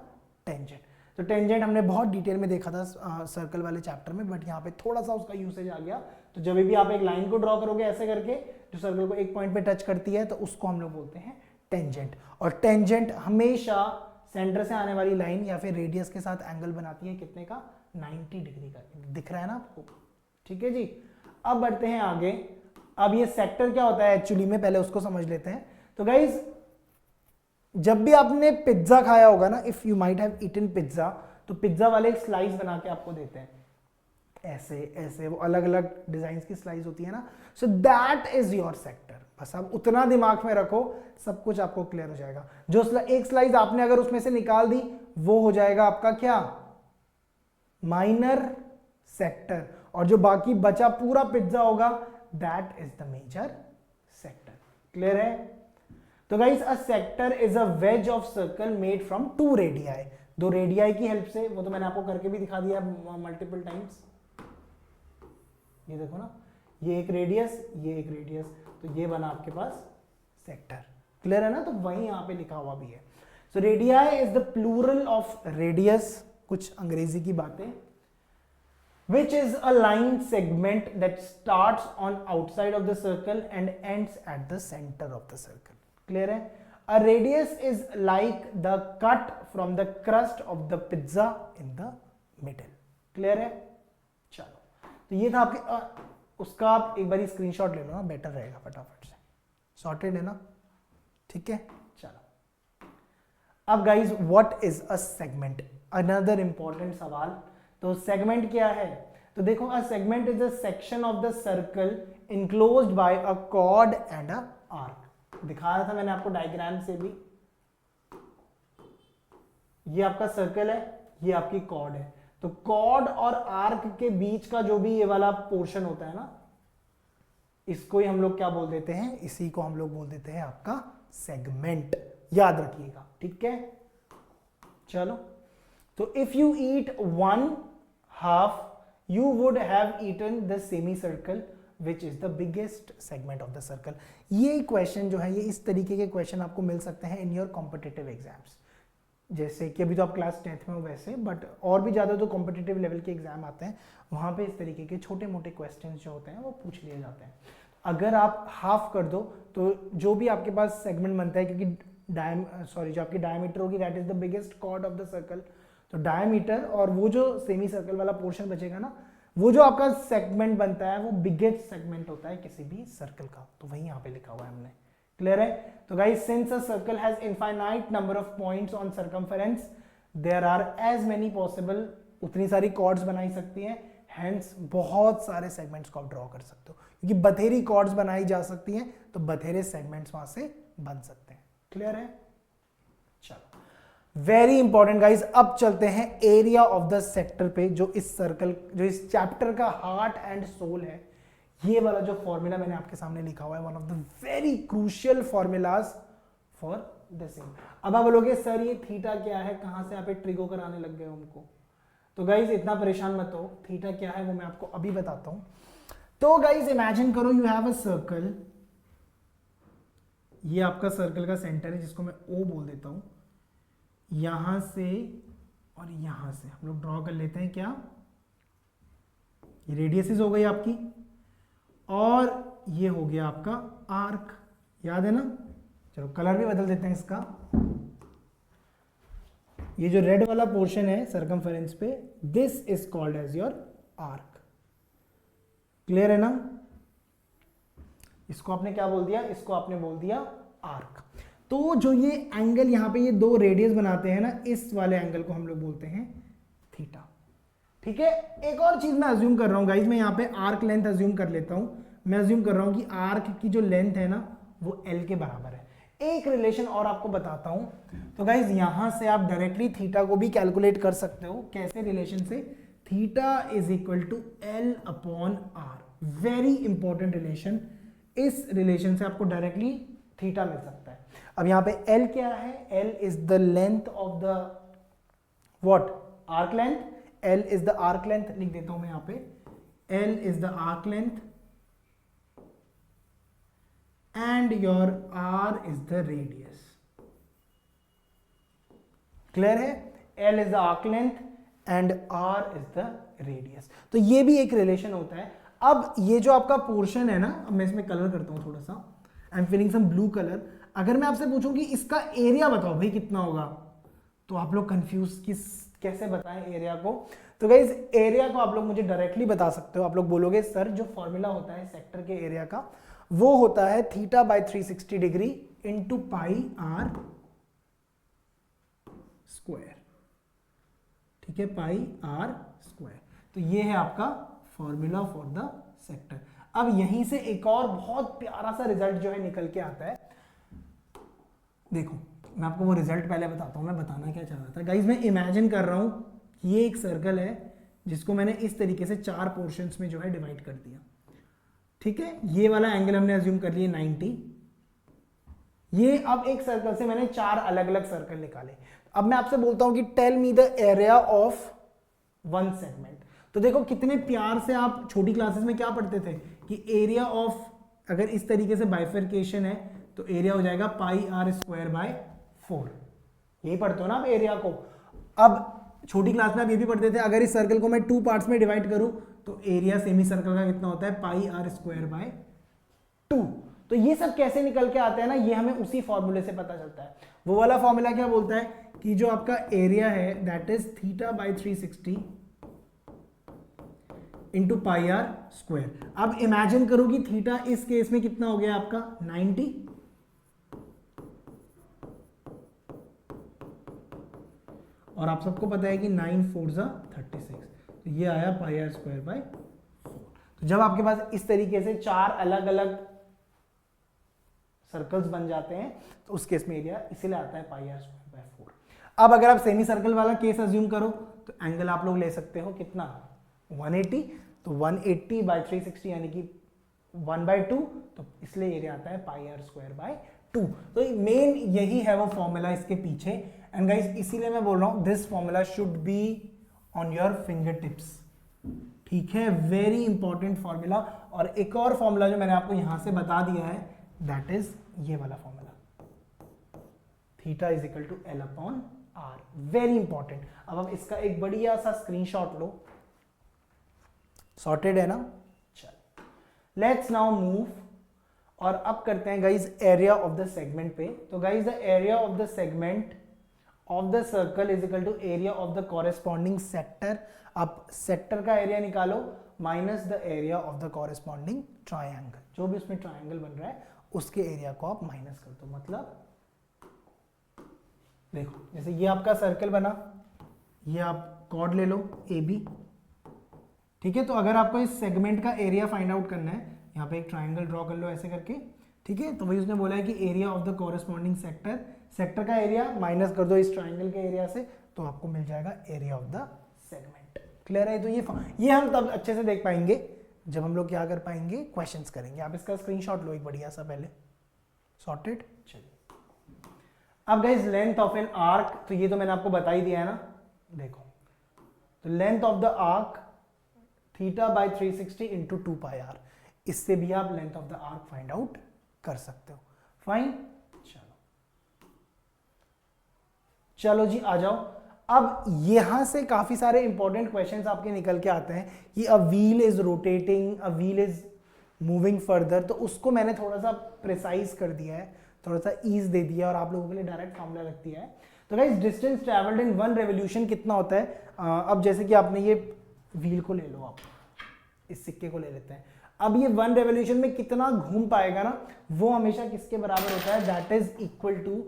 tangent. तो टेंजेंट हमने बहुत डिटेल में देखा था सर्कल वाले चैप्टर में, बट यहाँ पे थोड़ा सा उसका यूसेज आ गया। तो जब भी आप एक लाइन को ड्रॉ करोगे ऐसे करके, जो सर्कल को एक पॉइंट पे टच करती है, तो उसको हम लोग बोलते हैं टेंजेंट। और टेंजेंट हमेशा सेंटर से आने वाली लाइन या फिर रेडियस के साथ एंगल बनाती है कितने का? 90 डिग्री का। दिख रहा है ना आपको? ठीक है जी, अब बढ़ते हैं आगे। अब ये सेक्टर क्या होता है एक्चुअली में, पहले उसको समझ लेते हैं। तो गाइज, जब भी आपने पिज्जा खाया होगा ना, if you might have eaten pizza, तो पिज्जा वाले एक स्लाइस बना के आपको देते हैं। ऐसे ऐसे वो अलग अलग डिजाइन की स्लाइस होती है ना, so that is your sector. बस आप उतना दिमाग में रखो, सब कुछ आपको क्लियर हो जाएगा। जो एक स्लाइस आपने अगर उसमें से निकाल दी वो हो जाएगा आपका क्या, माइनर सेक्टर, और जो बाकी बचा पूरा पिज्जा होगा that is the major sector. Clear है? तो guys a sector is a wedge of circle made from two radii, दो रेडियाई की हेल्प से, वो तो मैंने आपको करके भी दिखा दिया मल्टीपल टाइम्स। ये देखो ना, ये एक रेडियस, ये एक रेडियस, तो ये बना आपके पास सेक्टर। क्लियर है ना? तो वही यहां पे लिखा हुआ भी है। So radii is the plural of radius, कुछ अंग्रेजी की बातें, which is a line segment that starts on outside of the circle and ends at the center of the circle. Clear है? A radius is like the cut from the crust of the pizza in the middle. Clear है? चलो, तो ये था आपके उसका आप एक बारी स्क्रीनशॉट ले लो ना, बेटर रहेगा, फटाफट से। सॉर्टेड है ना? ठीक है, चलो। अब guys what is a segment, another important सवाल। तो सेगमेंट क्या है? तो देखो, a segment is a section of the circle enclosed bye a cord and a arc. दिखाया था मैंने आपको डायग्राम से भी। ये आपका सर्कल है, ये आपकी कॉर्ड है, तो कॉर्ड और आर्क के बीच का जो भी ये वाला पोर्शन होता है ना, इसको ही हम लोग क्या बोल देते हैं, इसी को हम लोग बोल देते हैं आपका सेगमेंट। याद रखिएगा, ठीक है? चलो, तो if you eat one half you would have eaten the semicircle which is the biggest segment of the circle। ये क्वेश्चन जो है, ये इस तरीके के क्वेश्चन आपको मिल सकते हैं इन योर कॉम्पिटिटिव एग्जाम्स। जैसे कि अभी तो आप क्लास 10th में हो वैसे, बट और भी ज़्यादा जो कॉम्पिटिटिव लेवल के एग्जाम आते हैं वहाँ पे इस तरीके के छोटे मोटे क्वेश्चन जो होते हैं वो पूछ लिए जाते हैं। अगर आप हाफ कर दो तो जो भी आपके पास सेगमेंट बनता है, क्योंकि जो आपकी डायमीटर होगी that is the biggest chord of the circle, तो डायमीटर और वो जो सेमी सर्कल वाला पोर्शन बचेगा ना, वो जो आपका सेगमेंट बनता है वो बिगेस्ट सेगमेंट होता है किसी भी सर्कल का। तो वही यहाँ पे लिखा हुआ है हमने। क्लियर है? तो guys, since a circle has infinite number of points on circumference, there are as many possible, उतनी सारी कॉर्ड्स बनाई सकती हैं, हेंस बहुत सारे सेगमेंट्स को आप ड्रॉ कर सकते हो, क्योंकि बथेरी कॉर्ड्स बनाई जा सकती हैं तो बथेरे सेगमेंट्स वहां से बन सकते हैं। क्लियर है? चलो, वेरी इंपॉर्टेंट गाइज। अब चलते हैं एरिया ऑफ द सेक्टर पे, जो इस सर्कल, जो इस चैप्टर का हार्ट एंड सोल है। ये वाला जो फॉर्मूला मैंने आपके सामने लिखा हुआ है, one of the very crucial formulas for this. अब आप बोलोगे सर ये थीटा क्या है, कहां से आप ट्रिगो कराने लग गए हमको? तो गाइज इतना परेशान मत हो, थीटा क्या है वो मैं आपको अभी बताता हूं। तो गाइज इमेजिन करो यू हैव अ सर्कल, ये आपका सर्कल का सेंटर है जिसको मैं ओ बोल देता हूं। यहां से और यहां से हम लोग ड्रॉ कर लेते हैं क्या, ये रेडियसिस हो गई आपकी, और ये हो गया आपका आर्क। याद है ना? चलो कलर भी बदल देते हैं इसका। ये जो रेड वाला पोर्शन है सर्कमफेरेंस पे, this is called as your arc. Clear है ना? इसको आपने क्या बोल दिया? इसको आपने बोल दिया आर्क। तो जो ये एंगल यहाँ पे ये दो रेडियस बनाते हैं ना, इस वाले एंगल को हम लोग बोलते हैं थीटा। ठीक है? एक और चीज मैं अज्यूम कर रहा हूं गाइज, मैं यहाँ पे आर्क लेंथ अज्यूम कर लेता हूं। मैं अज्यूम कर रहा हूं कि आर्क की जो लेंथ है ना वो एल के बराबर है। एक रिलेशन और आपको बताता हूं। तो गाइज यहां से आप डायरेक्टली थीटा को भी कैलकुलेट कर सकते हो। कैसे रिलेशन से? Theta is equal to L upon R. Very important relation. इस रिलेशन से आपको डायरेक्टली थीटा मिल सकता है। अब यहां पे L क्या है? L is the length of the what? Arc length. L is the arc length, लिख देता हूं मैं यहां पे, L is the arc length and your R is the radius. Clear है? L is the arc length and R is the radius. तो ये भी एक रिलेशन होता है। अब ये जो आपका पोर्शन है ना, अब मैं इसमें कलर करता हूं थोड़ा सा, I am feeling some blue colour. अगर मैं आपसे पूछूं कि इसका एरिया बताओ भाई कितना होगा, तो आप लोग कंफ्यूज कैसे बताएं एरिया को? तो गाइस एरिया को आप लोग मुझे डायरेक्टली बता सकते हो। आप लोग बोलोगे सर जो फॉर्मूला होता है सेक्टर के एरिया का वो होता है theta by 360 degree into pi are square. ठीक है? Pi are square. तो ये है आपका फॉर्मूला फॉर द सेक्टर। अब यहीं से एक और बहुत प्यारा सा रिजल्ट जो है निकल के आता है। देखो मैं आपको वो रिजल्ट पहले बताता हूँ, मैं बताना क्या चाह रहा था गाइज। मैं इमेजिन कर रहा हूँ ये एक सर्कल है जिसको मैंने इस तरीके से 4 पोर्शंस में जो है डिवाइड कर दिया, ठीक है। ये वाला एंगल हमने अज्यूम कर लिया 90। ये अब एक सर्कल से मैंने 4 अलग अलग सर्कल निकाले। अब मैं आपसे बोलता हूं कि tell me the area of one segment. तो देखो कितने प्यार से आप छोटी क्लासेस में क्या पढ़ते थे कि एरिया ऑफ, अगर इस तरीके से बाइफरकेशन है तो एरिया हो जाएगा पाई आर स्क्वायर बाय 4। यही पढ़ते हो ना आप एरिया को। अब छोटी क्लास में आप ये भी पढ़ते थे अगर इस सर्कल को मैं 2 पार्ट्स में डिवाइड करूं तो एरिया सेमी सर्कल का कितना होता है, पाई आर स्क्वायर बाय 2। तो ये सब कैसे निकल के आते हैं ना, ये हमें उसी फॉर्मूले से पता चलता है। वो वाला फॉर्मूला क्या बोलता है कि जो आपका एरिया है that is theta by 360 into pi are square. अब इमेजिन करो कि थीटा इस केस में कितना हो गया आपका 90, और आप सबको पता है कि 9 4 जा 36, तो ये आया पाई आर स्क्वायर बाय 4। तो जब आपके पास इस तरीके से 4 अलग अलग सर्कल्स बन जाते हैं तो उस केस में एरिया इसीलिए आता है पाई आर स्क्वायर बाय 4। अब अगर आप सेमी सर्कल वाला केस अज्यूम करो तो एंगल आप लोग ले सकते हो कितना 180, तो 180 बाय 360 यानी कि 1/2, तो इसलिए एरिया आता है पाई आर स्क्वायर बाय 2। तो मेन यही है वो फॉर्मूला इसके पीछे। एंड गाइस इसीलिए मैं बोल रहा हूं this formula should be on your finger tips, ठीक है, वेरी इंपॉर्टेंट फॉर्मूला। और एक और फॉर्मूला जो मैंने आपको यहां से बता दिया है दैट इज ये वाला formula, theta is equal to L upon R, very important. अब हम इसका एक बढ़िया सा स्क्रीनशॉट लो, सॉर्टेड है ना। चल लेट्स नाउ मूव, और अब करते हैं guys area of the segment पे। तो guys the area of the segment of the circle is equal to area of the corresponding sector. अब सेक्टर का एरिया निकालो minus the area of the corresponding triangle, जो भी उसमें ट्रायंगल बन रहा है उसके एरिया को आप माइनस कर दो। मतलब देखो जैसे ये आपका सर्कल बना, ये आप कॉर्ड ले लो ए बी, ठीक है। तो अगर आपको इस सेगमेंट का एरिया फाइंड आउट करना है, यहाँ पे एक ट्राइंगल ड्रॉ कर लो ऐसे करके, ठीक है। तो वही उसने बोला है कि area of the corresponding sector, sector का एरिया माइनस कर दो इस ट्राइंगल के एरिया से, तो आपको मिल जाएगा area of the segment. Clear है? तो ये हम तब अच्छे से देख पाएंगे जब हम लोग क्या कर पाएंगे, क्वेश्चंस करेंगे। आप इसका स्क्रीनशॉट लो एक बढ़िया सा पहले, सॉर्टेड। चलिए अब guys length of an arc, तो ये तो मैंने आपको बता ही दिया है ना। देखो तो length of the arc theta by 360 into 2 pi R, इससे भी आप length of the arc find out कर सकते हो। फाइन, चलो जी आ जाओ। अब यहां से काफी सारे इंपॉर्टेंट क्वेश्चंस आपके निकल के आते हैं कि a wheel is rotating, a wheel is moving further, तो उसको मैंने थोड़ा सा प्रिसाइज कर दिया है, थोड़ा सा ईज दे दिया और आप लोगों के लिए डायरेक्ट फॉर्मूला रख दिया है। तो guys distance travelled in one revolution कितना होता है? अब जैसे कि आपने ये व्हील को ले लो, आप इस सिक्के को ले लेते हैं। अब ये वन रेवोल्यूशन में कितना घूम पाएगा ना, वो हमेशा किसके बराबर होता है? That is equal to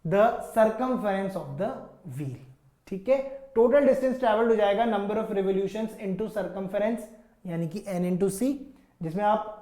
the circumference of the wheel, ठीक है। टोटल डिस्टेंस ट्रैवल्ड हो जाएगा number of revolutions into circumference, यानी कि n इंटू सी, जिसमें आप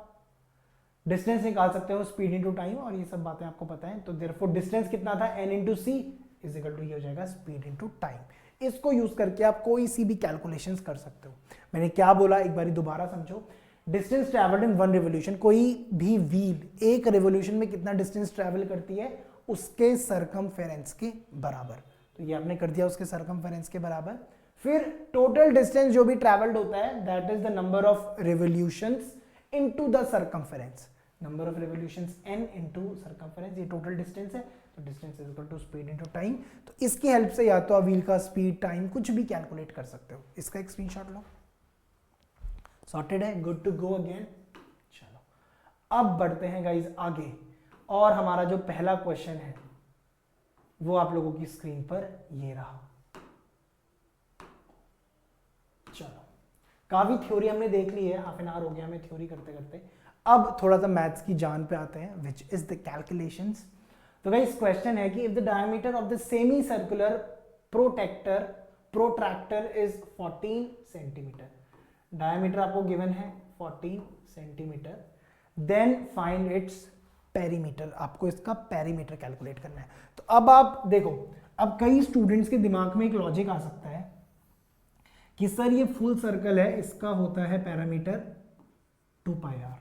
डिस्टेंस निकाल सकते हो स्पीड इंटू टाइम, और ये सब बातें आपको पता है। तो देयरफॉर डिस्टेंस कितना था? n into C is equal to ये हो जाएगा स्पीड इंटू टाइम। इसको यूज करके आप कोई सी भी कैलकुलेशंस कर सकते हो। मैंने क्या बोला एक बार दोबारा समझो। Distance travelled in one revolution, कोई भी व्हील एक रिवोल्यूशन में कितना डिस्टेंस ट्रैवल करती है? उसके सरकमफेरेंस के बराबर। तो ये आपने कर दिया उसके सरकमफेरेंस के बराबर। फिर टोटल डिस्टेंस जो भी ट्रैवल्ड होता है that is the number of revolutions into the circumference, number of revolutions n into circumference, ये टोटल डिस्टेंस है। तो distance is equal to speed into time. तो इसकी हेल्प से या तो आप व्हील का स्पीड, टाइम कुछ भी कैलकुलेट कर सकते हो। इसका एक स्क्रीनशॉट लो, सॉर्टेड है, गुड टू गो अगेन। चलो अब बढ़ते हैं गाइज आगे, और हमारा जो पहला क्वेश्चन है वो आप लोगों की स्क्रीन पर ये रहा। चलो काफी थ्योरी हमने देख ली है, हाफ एन आवर हो गया हमें थ्योरी करते करते। अब थोड़ा सा मैथ्स की जान पे आते हैं, विच इज द कैलकुलेशंस। तो गाइस क्वेश्चन है कि if the diameter of the semi circular protractor is 14 centimetre, diameter आपको गिवन है 14 centimetre, then find its perimeter, आपको इसका पेरीमीटर कैलकुलेट करना है। तो अब आप देखो, अब कई स्टूडेंट्स के दिमाग में एक लॉजिक आ सकता है कि सर ये फुल सर्कल है, इसका होता है पैरामीटर 2 पाई आर,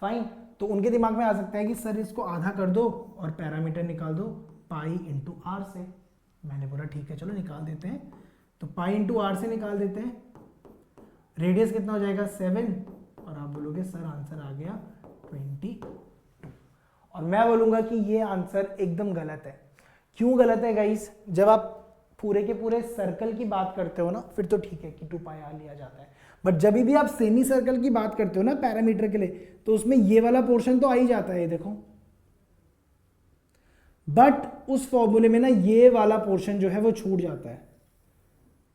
फाइन। तो उनके दिमाग में आ सकता है कि सर इसको आधा कर दो और पैरामीटर निकाल दो पाई इंटू आर से। मैंने बोला ठीक है चलो निकाल देते हैं, तो पाई इंटू आर से निकाल देते हैं। रेडियस कितना हो जाएगा 7, और आप बोलोगे सर आंसर आ गया 22, और मैं बोलूंगा कि ये आंसर एकदम गलत है। क्यों गलत है गाइस? जब आप पूरे के पूरे सर्कल की बात करते हो ना, फिर तो ठीक है कि 2 पाई आर लिया जाता है, बट जब भी आप सेमी सर्कल की बात करते हो ना पैरामीटर के लिए, तो उसमें ये वाला पोर्शन तो आ ही जाता है, ये देखो। बट उस फॉर्मूले में ना ये वाला पोर्शन जो है वो छूट जाता है,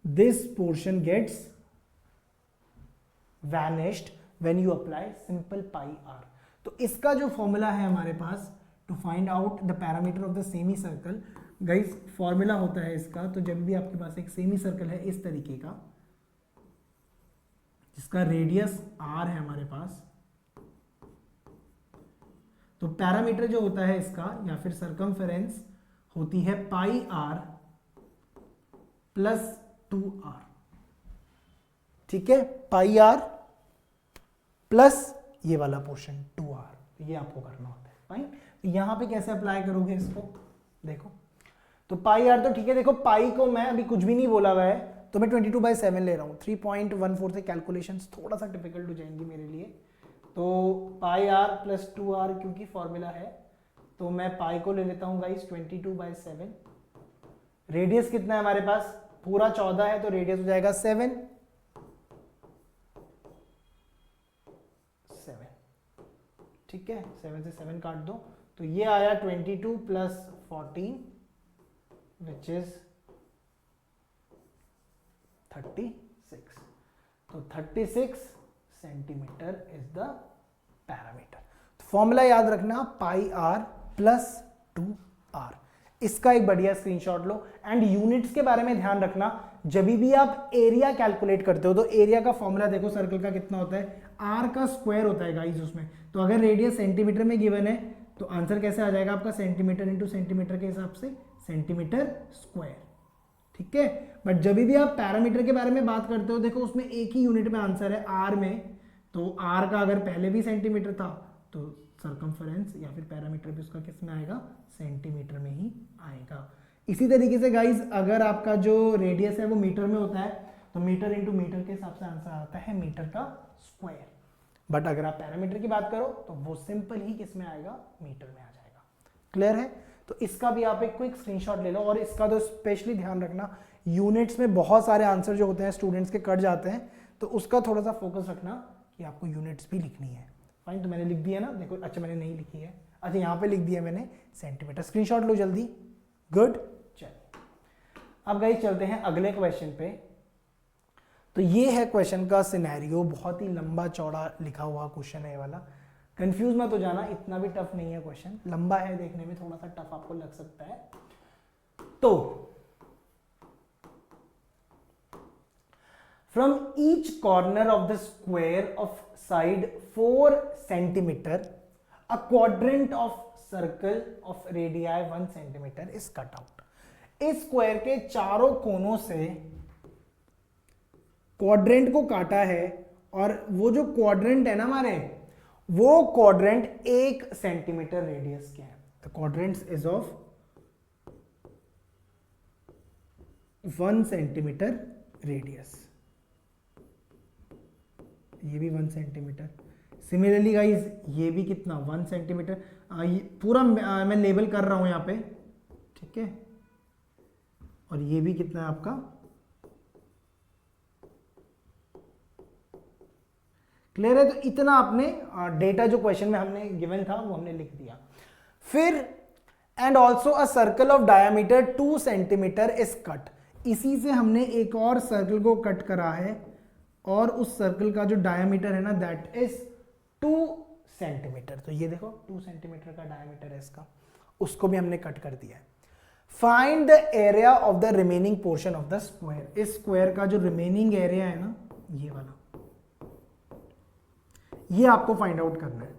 this portion gets vanished when you apply simple pi r. तो इसका जो फॉर्मूला है हमारे पास to find out the parameter of the semi circle, guys formula होता है इसका, तो जब भी आपके पास एक सेमी सर्कल है इस तरीके का, जिसका रेडियस आर है हमारे पास, तो पैरामीटर जो होता है इसका या फिर सरकमफेरेंस होती है पाई आर प्लस 2r, ठीक है, पाई आर प्लस ये वाला पोर्शन 2r, ये आपको करना होता है, फाइन। यहां पे कैसे अप्लाई करोगे इसको, देखो, तो पाई आर तो ठीक है, देखो पाई को मैं अभी कुछ भी नहीं बोला हुआ है, तो मैं 22/7 ले रहा हूँ। 3.14 से कैलकुलेशंस थोड़ा सा डिफिकल्ट हो जाएंगी मेरे लिए, तो पाई आर प्लस 2r क्योंकि फॉर्मूला है, तो मैं पाई को ले लेता हूँ गाइस 22/7। रेडियस कितना है हमारे पास, पूरा 14 है, तो रेडियस हो जाएगा 7, ठीक है, 7 से 7 काट दो, तो ये आया 22 प्लस 14 विच इज 36, तो 36 centimetre is the parameter. Formula याद रखना पाई आर प्लस 2r, इसका एक बढ़िया स्क्रीनशॉट लो। एंड यूनिट्स के बारे में ध्यान रखना, जब भी आप एरिया कैलकुलेट करते हो तो एरिया का फॉर्मूला देखो सर्कल का कितना होता है, आर का स्क्वायर होता है गाइस उसमें। तो अगर रेडियस सेंटीमीटर में गिवन है तो आंसर कैसे आ जाएगा आपका, सेंटीमीटर इंटू सेंटीमीटर के हिसाब से सेंटीमीटर स्क्वायर, ठीक है। बट जब भी आप पैरामीटर के बारे में बात करते हो, देखो उसमें एक ही यूनिट में आंसर है आर में, तो आर का अगर पहले भी सेंटीमीटर था तो सरकमफेरेंस या फिर पैरामीटर भी उसका किस में आएगा, सेंटीमीटर में ही आएगा। इसी तरीके से गाइज अगर आपका जो रेडियस है वो मीटर में होता है तो मीटर इंटू मीटर के हिसाब से आंसर आता है मीटर का स्क्वायर। बट अगर आप पैरामीटर की बात करो तो वो सिंपल ही किस में आएगा, मीटर में आ जाएगा। क्लियर है? तो इसका भी आप एक क्विक स्क्रीनशॉट ले लो, और इसका तो स्पेशली ध्यान रखना, यूनिट्स में बहुत सारे आंसर जो होते हैं स्टूडेंट्स के कट जाते हैं, तो उसका थोड़ा सा फोकस रखना कि आपको यूनिट्स भी लिखनी है। फाइन, तो मैंने लिख दिया ना, देखो, अच्छा मैंने नहीं लिखी है, अच्छा यहाँ पे लिख दिया मैंने सेंटीमीटर। स्क्रीनशॉट लो जल्दी, गुड। चलिए अब गाइस चलते हैं अगले क्वेश्चन पे। तो ये है क्वेश्चन का सिनेरियो, बहुत ही लंबा चौड़ा लिखा हुआ क्वेश्चन है ये वाला, कंफ्यूज मत हो जाना, इतना भी टफ नहीं है क्वेश्चन, लंबा है, देखने में थोड़ा सा टफ आपको लग सकता है। तो from each corner of the square of side 4 centimetre a quadrant of circle of radii 1 centimetre is cut out. इस स्क्वायर के चारों कोनों से क्वाड्रेंट को काटा है, और वो जो क्वाड्रेंट है ना हमारे, वो क्वाड्रेंट 1 सेंटीमीटर रेडियस के हैं। The quadrant is of 1 centimetre radius, ये भी 1 सेंटीमीटर। सिमिलरली गाइज ये भी कितना, 1 सेंटीमीटर। पूरा मैं लेबल कर रहा हूं यहां पे, ठीक है, और ये भी कितना है आपका, क्लियर है? तो इतना आपने डेटा जो क्वेश्चन में हमने गिवन था वो हमने लिख दिया। फिर and also a circle of diameter 2 centimetre is cut, इसी से हमने एक और सर्कल को कट करा है, और उस सर्कल का जो डायमीटर है ना दैट इज 2 सेंटीमीटर। तो ये देखो 2 सेंटीमीटर का डायमीटर है इसका, उसको भी हमने कट कर दिया है। Find the area of the remaining portion of the square. इस स्क्वायर का जो रिमेनिंग एरिया है ना, ये वाला, ये आपको फाइंड आउट करना है।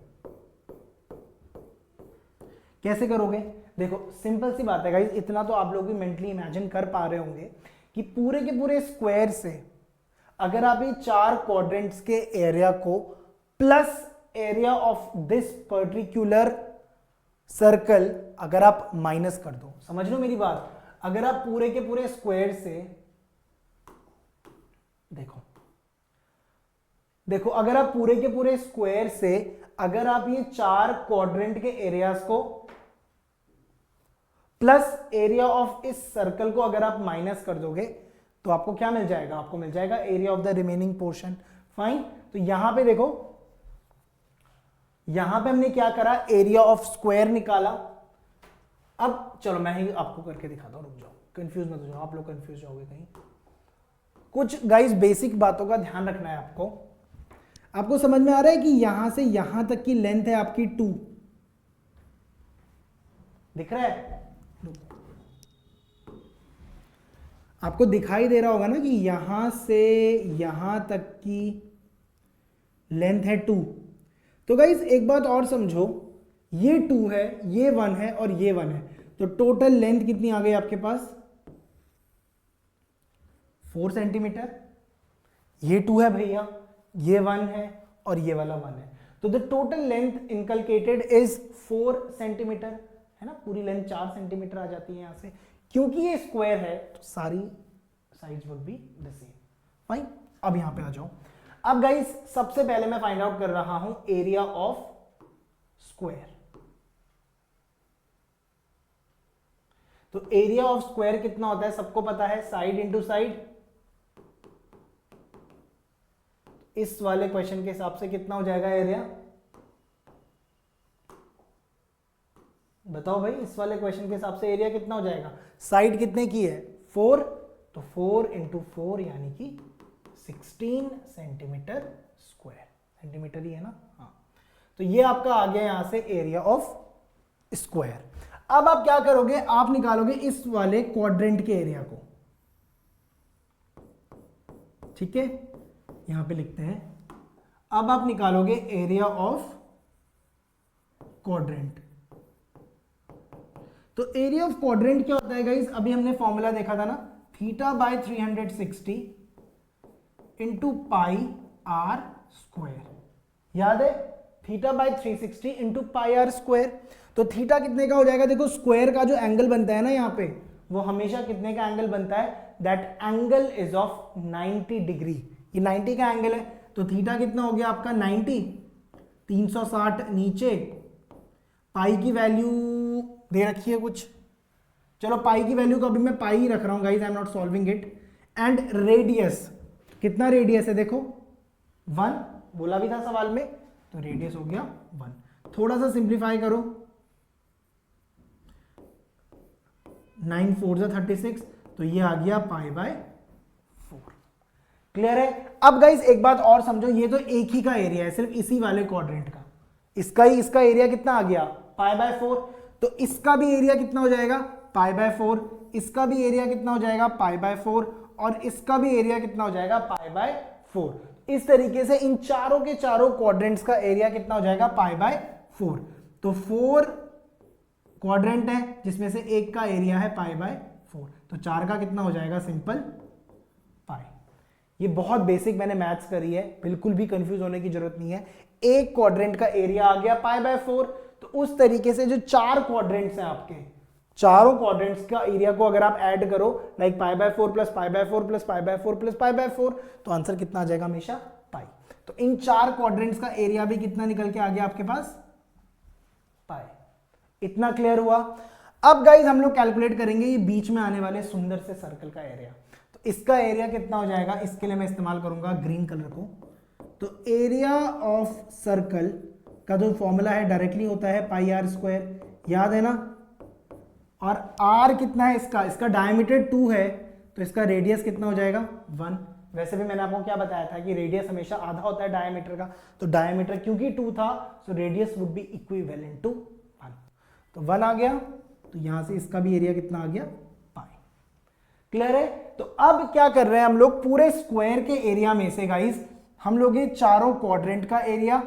कैसे करोगे? देखो सिंपल सी बात है गाइस, इतना तो आप लोग भी मेंटली इमेजिन कर पा रहे होंगे कि पूरे के पूरे स्क्वायर से अगर आप ये 4 क्वाड्रेंट्स के एरिया को plus area of this particular circle अगर आप माइनस कर दो, समझ लो मेरी बात, अगर आप पूरे के पूरे स्क्वायर से देखो अगर आप पूरे के पूरे स्क्वायर से अगर आप ये 4 क्वाड्रेंट के एरियाज को प्लस एरिया ऑफ इस सर्कल को अगर आप माइनस कर दोगे तो आपको क्या मिल जाएगा? आपको मिल जाएगा area of the remaining portion. Fine, तो यहां पे देखो, यहां पे हमने क्या करा? एरिया ऑफ स्क्वायर निकाला। अब चलो मैं ही आपको करके दिखाता हूं, रुक जाओ, कंफ्यूज मत हो जाओ, आप लोग कंफ्यूज जाओगे कहीं। कुछ गाइस बेसिक बातों का ध्यान रखना है आपको। आपको समझ में आ रहा है कि यहां से यहां तक की लेंथ है आपकी 2, दिख रहा है? आपको दिखाई दे रहा होगा ना कि यहां से यहां तक की लेंथ है 2। तो गाइस एक बात और समझो, ये 2 है, ये 1 है और ये 1 है, तो टोटल लेंथ कितनी आ गई आपके पास? 4 सेंटीमीटर। ये 2 है भैया, ये 1 है और ये वाला 1 है, तो the total length inculcated is 4 centimetre, है ना? पूरी लेंथ 4 सेंटीमीटर आ जाती है यहां से। क्योंकि ये स्क्वायर है तो सारी sides would be the same. Fine, अब यहां पे आ जाओ। अब गाइस सबसे पहले मैं फाइंड आउट कर रहा हूं एरिया ऑफ स्क्वायर। तो एरिया ऑफ स्क्वायर कितना होता है सबको पता है, साइड इंटू साइड। इस वाले क्वेश्चन के हिसाब से कितना हो जाएगा एरिया? बताओ भाई, इस वाले क्वेश्चन के हिसाब से एरिया कितना हो जाएगा? साइड कितने की है? 4, तो 4 इंटू 4 यानी कि 16 सेंटीमीटर स्क्वायर। सेंटीमीटर ही है ना? हाँ, तो ये आपका आ गया यहां से एरिया ऑफ स्क्वायर। अब आप क्या करोगे? आप निकालोगे इस वाले क्वाड्रेंट के एरिया को, ठीक है? यहां पे लिखते हैं, अब आप निकालोगे एरिया ऑफ क्वाड्रेंट। तो एरिया ऑफ क्वाड्रेंट क्या होता है गाइस? अभी हमने फॉर्मूला देखा था ना, theta by 360 into pi are square. याद है? Theta by 360 into pi are square. तो थीटा कितने का हो जाएगा? देखो स्क्वायर का जो एंगल बनता है ना यहाँ पे, वो हमेशा कितने का एंगल बनता है? That angle is of 90 degree. ये 90 का एंगल है, तो थीटा कितना हो गया आपका? 90। 360 नीचे, पाई की वैल्यू दे रखी है कुछ, चलो पाई की वैल्यू को अभी मैं पाई ही रख रहा हूं guys, I am not solving it. And radius, कितना रेडियस है? देखो 1 बोला भी था सवाल में, तो रेडियस हो गया 1। थोड़ा सा सिंप्लीफाई करो, 9 4 जा 36, तो ये आ गया पाई बाय 4। क्लियर है? अब गाइस एक बात और समझो, ये तो एक ही का एरिया है, सिर्फ इसी वाले क्वाड्रेंट का। इसका एरिया कितना आ गया? Pi by 4। तो इसका भी एरिया कितना हो जाएगा? Pi by 4। इसका भी एरिया कितना हो जाएगा? Pi by 4। और इसका भी एरिया कितना हो जाएगा? Pi by 4। इस तरीके से इन चारों के चारों क्वाड्रेंट्स का एरिया कितना हो जाएगा? Pi by 4। तो 4 क्वाड्रेंट है जिसमें से एक का एरिया है पाई बाय 4, तो 4 का कितना हो जाएगा? सिंपल पाई। ये बहुत बेसिक मैंने मैथ्स करी है, बिल्कुल भी कंफ्यूज होने की जरूरत नहीं है। एक क्वाड्रेंट का एरिया आ गया पाई बाय 4, तो उस तरीके से जो 4 क्वाड्रेंट्स हैं आपके, चारों क्वाड्रेंट्स का एरिया को अगर आप ऐड करो, like pi by 4 plus pi by 4 plus pi by 4 plus pi by 4, तो आंसर कितना आ जाएगा? हमेशा पाई। तो इन 4 क्वाड्रेंट्स का एरिया भी कितना निकल के आ गया आपके पास? पाई। इतना क्लियर हुआ? अब गाइज हम लोग कैलकुलेट करेंगे ये बीच में आने वाले सुंदर से सर्कल का एरिया। तो इसका एरिया कितना हो जाएगा? इसके लिए मैं इस्तेमाल करूंगा ग्रीन कलर को। तो एरिया ऑफ सर्कल का जो फॉर्मूला है डायरेक्टली होता है पाई आर स्क्वायर, याद है ना? और आर कितना है इसका? इसका डायमीटर 2 है, तो इसका रेडियस कितना हो जाएगा? 1। वैसे भी मैंने आपको क्या बताया था कि रेडियस हमेशा आधा होता है डायमीटर का, तो डायमीटर क्योंकि 2 था, so radius would be equivalent to 1। तो 1 आ गया, तो यहां से इसका भी एरिया कितना आ गया? पाई। क्लियर है? तो अब क्या कर रहे हैं हम लोग? पूरे स्क्वायर के एरिया में से गाइस हम लोग ये चारों क्वाड्रेंट का एरिया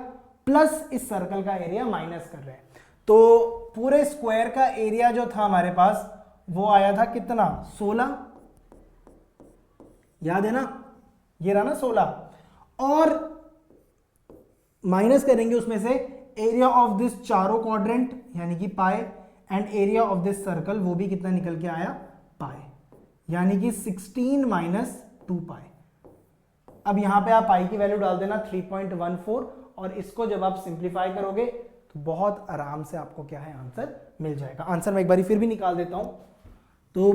प्लस इस सर्कल का एरिया माइनस कर रहे हैं। तो पूरे स्क्वायर का एरिया जो था हमारे पास वो आया था कितना, 16, याद है ना, ये रहा ना 16, और माइनस करेंगे उसमें से एरिया ऑफ दिस चारों क्वाड्रेंट यानी कि pi, and area of this circle वो भी कितना निकल के आया, पाई, यानी कि 16 माइनस 2 पाई। अब यहां पे आप पाई की वैल्यू डाल देना 3.14, और इसको जब आप सिंप्लीफाई करोगे तो बहुत आराम से आपको क्या है, आंसर मिल जाएगा। आंसर मैं एक बार फिर भी निकाल देता हूं। तो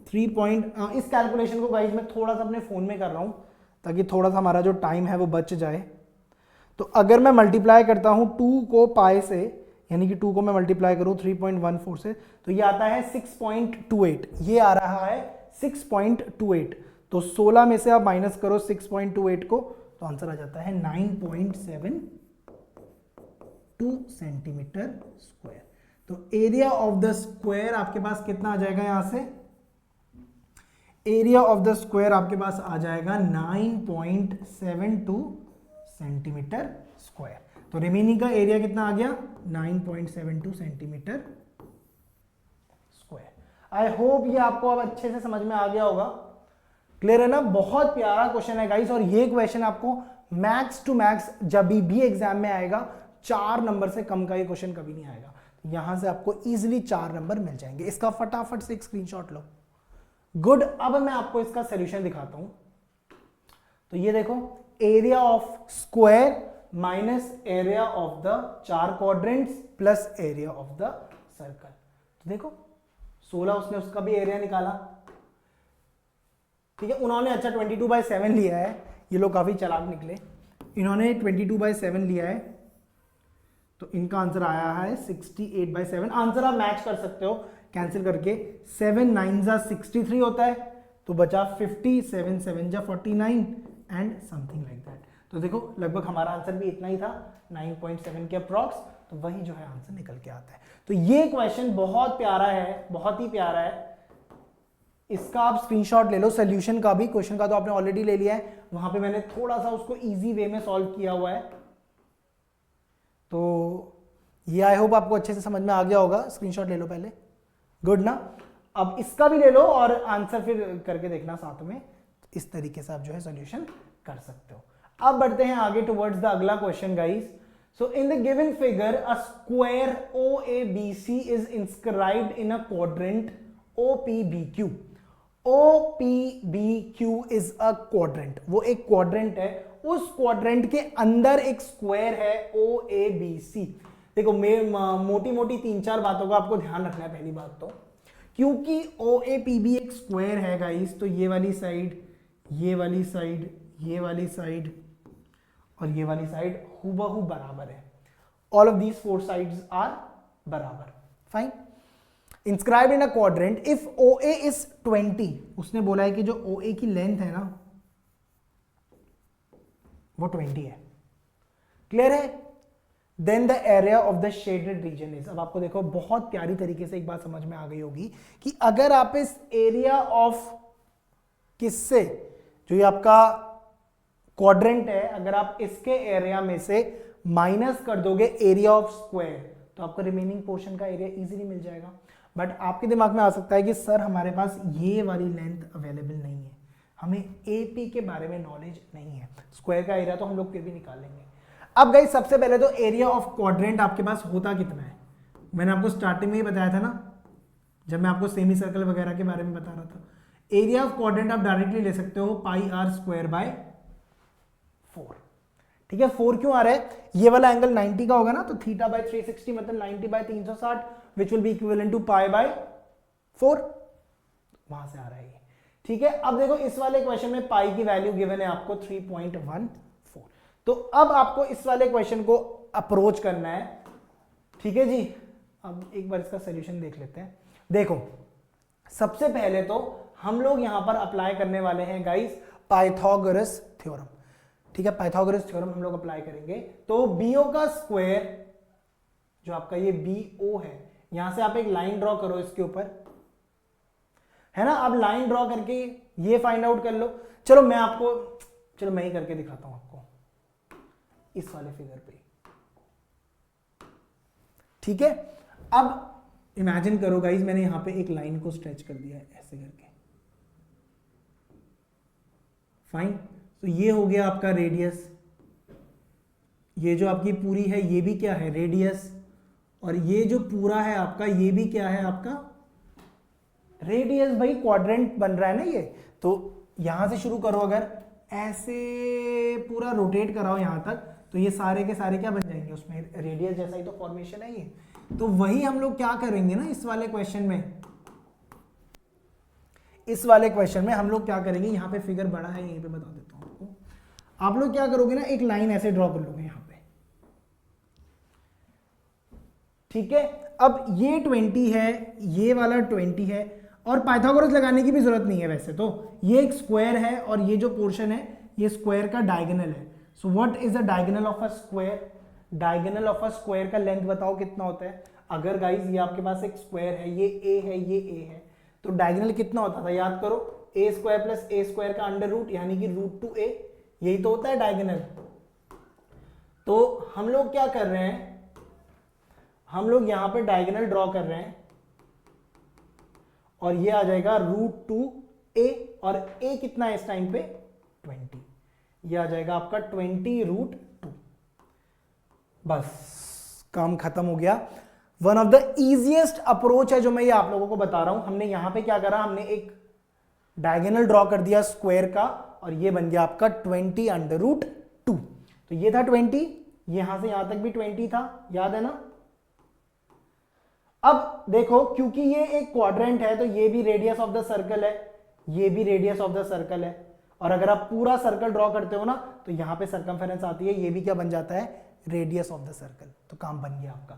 3 इस कैलकुलेशन को गाइस मैं थोड़ा सा अपने फोन में कर रहा हूं ताकि थोड़ा सा हमारा जो टाइम है वो बच जाए। तो अगर मैं मल्टीप्लाई करता हूं 2 को पाई से, यानी कि 2 को मैं मल्टीप्लाई करूं 3.14 से, तो ये आता है 6.28, ये आ रहा है 6.28। तो 16 में से आप माइनस करो 6.28 को, तो आंसर आ जाता है 9.72 सेंटीमीटर स्क्वायर। तो एरिया ऑफ द स्क्वायर आपके पास कितना आ जाएगा, यहां से एरिया ऑफ द स्क्वायर आपके पास आ जाएगा 9.72 सेंटीमीटर स्क्वायर। तो रिमेनिंग का एरिया कितना आ गया, 9.72 सेंटीमीटर स्क्वायर। आई होप ये आपको अब अच्छे से समझ में आ गया होगा, क्लियर है ना। बहुत प्यारा क्वेश्चन है गाइस, और ये क्वेश्चन आपको मैक्स टू मैक्स जब भी एग्जाम में आएगा 4 नंबर से कम का ये क्वेश्चन कभी नहीं आएगा। यहां से आपको इजीली 4 नंबर मिल जाएंगे। इसका फटाफट से एक स्क्रीनशॉट लो। गुड। अब मैं आपको इसका सॉल्यूशन दिखाता हूं। तो ये देखो, area of square minus area of the 4 quadrants plus area of the circle. तो देखो 16 उसने उसका भी एरिया निकाला, ठीक है। उन्होंने अच्छा 22/7 लिया है, ये लोग काफी चालाक निकले, इन्होंने 22/7 लिया है, तो इनका आंसर आया है 68/7। आंसर आप मैच कर सकते हो कैंसिल करके, 7 9 जा 63 होता है, तो बचा 50, 7 7 जा 49 एंड समथिंग लाइक दैट। तो देखो लगभग हमारा आंसर भी इतना ही था, 9.7 के अप्रॉक्स, तो वही जो है आंसर निकल के आता है। तो ये क्वेश्चन बहुत प्यारा है, बहुत ही प्यारा है। इसका आप स्क्रीनशॉट ले लो, सोल्यूशन का भी, क्वेश्चन का तो आपने ऑलरेडी ले लिया है, वहां पे मैंने थोड़ा सा उसको इजी वे में सॉल्व किया हुआ है। तो ये आई होप आपको अच्छे से समझ में आ गया होगा। स्क्रीनशॉट ले लो पहले, गुड ना। अब इसका भी ले लो और आंसर फिर करके देखना साथ में। इस तरीके से आप जो है सॉल्यूशन कर सकते हो। अब बढ़ते हैं आगे टुवर्ड्स द अगला question guys. So in the given figure a square OABC is inscribed in a quadrant OPBQ। OPBQ is a quadrant, वो एक क्वाड्रेंट है, उस क्वाड्रेंट के अंदर एक स्क्वायर है OABC। देखो मोटी मोटी 3-4 बातों का आपको ध्यान रखना है। पहली बात तो क्योंकि OAPB एक स्क्वायर है गाइस, तो ये वाली साइड, ये वाली साइड, ये वाली साइड और ये वाली साइड हूबहू बराबर है। All of these 4 sides are बराबर, fine. Inscribed in a quadrant if OA is 20, उसने बोला है कि जो OA की लेंथ है ना वो 20 है, क्लियर है। Then the area of the shaded region is, अब आपको देखो बहुत प्यारी तरीके से एक बात समझ में आ गई होगी कि अगर आप इस एरिया ऑफ किससे, जो ये आपका क्वाड्रेंट है, अगर आप इसके एरिया में से माइनस कर दोगे एरिया ऑफ स्क्वायर, तो आपको रिमेनिंग पोर्शन का एरिया इजीली मिल जाएगा। बट आपके दिमाग में आ सकता है कि सर हमारे पास ये वाली लेंथ अवेलेबल नहीं है, हमें AP के बारे में नॉलेज नहीं है, स्क्वायर का एरिया तो हम लोग फिर भी निकाल लेंगे। अब गाइस सबसे पहले तो एरिया ऑफ क्वाड्रेंट आपके पास होता कितना है, मैंने आपको स्टार्टिंग में ही बताया था ना, जब मैं आपको सेमी सर्कल वगैरह के बारे में बता रहा था। एरिया ऑफ क्वाड्रेंट आप डायरेक्टली ले सकते हो πr²/4, ठीक है। 4 क्यों आ रहा है, ये वाला एंगल 90 का होगा ना, तो θ/360 मतलब 90/360 which will be equivalent to π/4, वहां से आ रहा है ये, ठीक है। अब देखो इस वाले क्वेश्चन में पाई की वैल्यू गिवन है आपको 3.14, तो अब आपको इस वाले क्वेश्चन को अप्रोच करना है, ठीक है जी। अब एक बार इसका सॉल्यूशन देख लेते हैं। देखो सबसे पहले तो हम लोग यहां पर अप्लाई करने वाले हैं गाइस पाइथागोरस थ्योरम, ठीक है। पाइथागोरस थ्योरम हम लोग अप्लाई करेंगे। तो BO का स्क्वायर, जो आपका ये BO है, यहां से आप एक लाइन ड्रॉ करो इसके ऊपर, है ना। अब लाइन ड्रॉ करके ये फाइंड आउट कर लो। चलो मैं ही करके दिखाता हूं आपको इस वाले फिगर पे। ठीक है, अब इमेजिन करो गाइज, मैंने यहां पे एक लाइन को स्ट्रेच कर दिया है ऐसे करके, फाइन। तो ये हो गया आपका रेडियस, ये जो आपकी पूरी है ये भी क्या है, रेडियस, और ये जो पूरा है आपका ये भी क्या है आपका रेडियस। भाई क्वाड्रेंट बन रहा है ना ये, तो यहां से शुरू करो, अगर ऐसे पूरा रोटेट कराओ यहां तक, तो ये सारे के सारे क्या बन जाएंगे, उसमें रेडियस जैसा ही तो फॉर्मेशन है ये। तो वही हम लोग क्या करेंगे ना इस वाले क्वेश्चन में, इस वाले क्वेश्चन में हम लोग क्या करेंगे, यहां पे फिगर बड़ा है यहीं पे बता देता हूं आपको। आप लोग क्या करोगे ना, एक लाइन ऐसे ड्रॉ कर लोगे यहां पे, ठीक है। अब ये 20 है, ये वाला 20 है, और पाइथागोरस लगाने की भी जरूरत नहीं है वैसे तो, ये एक स्क्वायर है और ये जो पोर्शन है ये स्क्वायर का डायगोनल है। So what is the diagonal of a square, diagonal of a square का लेंथ बताओ कितना होता है। अगर गाइज ये आपके पास एक स्क्वायर है, ये ए है, ये ए है, तो डायगोनल कितना होता था, याद करो, ए स्क्वायर प्लस ए स्क्वायर का अंडर रूट, यानी कि रूट टू ए, यही तो होता है डायगोनल। तो हम लोग क्या कर रहे हैं, हम लोग यहां पे डायगोनल ड्रॉ कर रहे हैं, और ये आ जाएगा रूट टू ए, और ए कितना है इस टाइम पे 20, ये आ जाएगा आपका 20 रूट 2। बस काम खत्म हो गया। One of the easiest approach है जो मैं ये आप लोगों को बता रहा हूं। हमने यहां पे क्या करा, हमने एक डायगोनल ड्रॉ कर दिया स्क्वायर का, और ये बन गया आपका 20 अंडर रूट 2। तो ये था 20, यहां से यहां तक भी 20 था, याद है ना। अब देखो, क्योंकि ये एक क्वाड्रेंट है तो ये भी रेडियस ऑफ द सर्कल है, ये भी रेडियस ऑफ द सर्कल है, और अगर आप पूरा सर्कल ड्रॉ करते हो ना तो यहां पे सर्कमफेरेंस आती है, ये भी क्या बन जाता है, रेडियस ऑफ द सर्कल। तो काम बन गया आपका।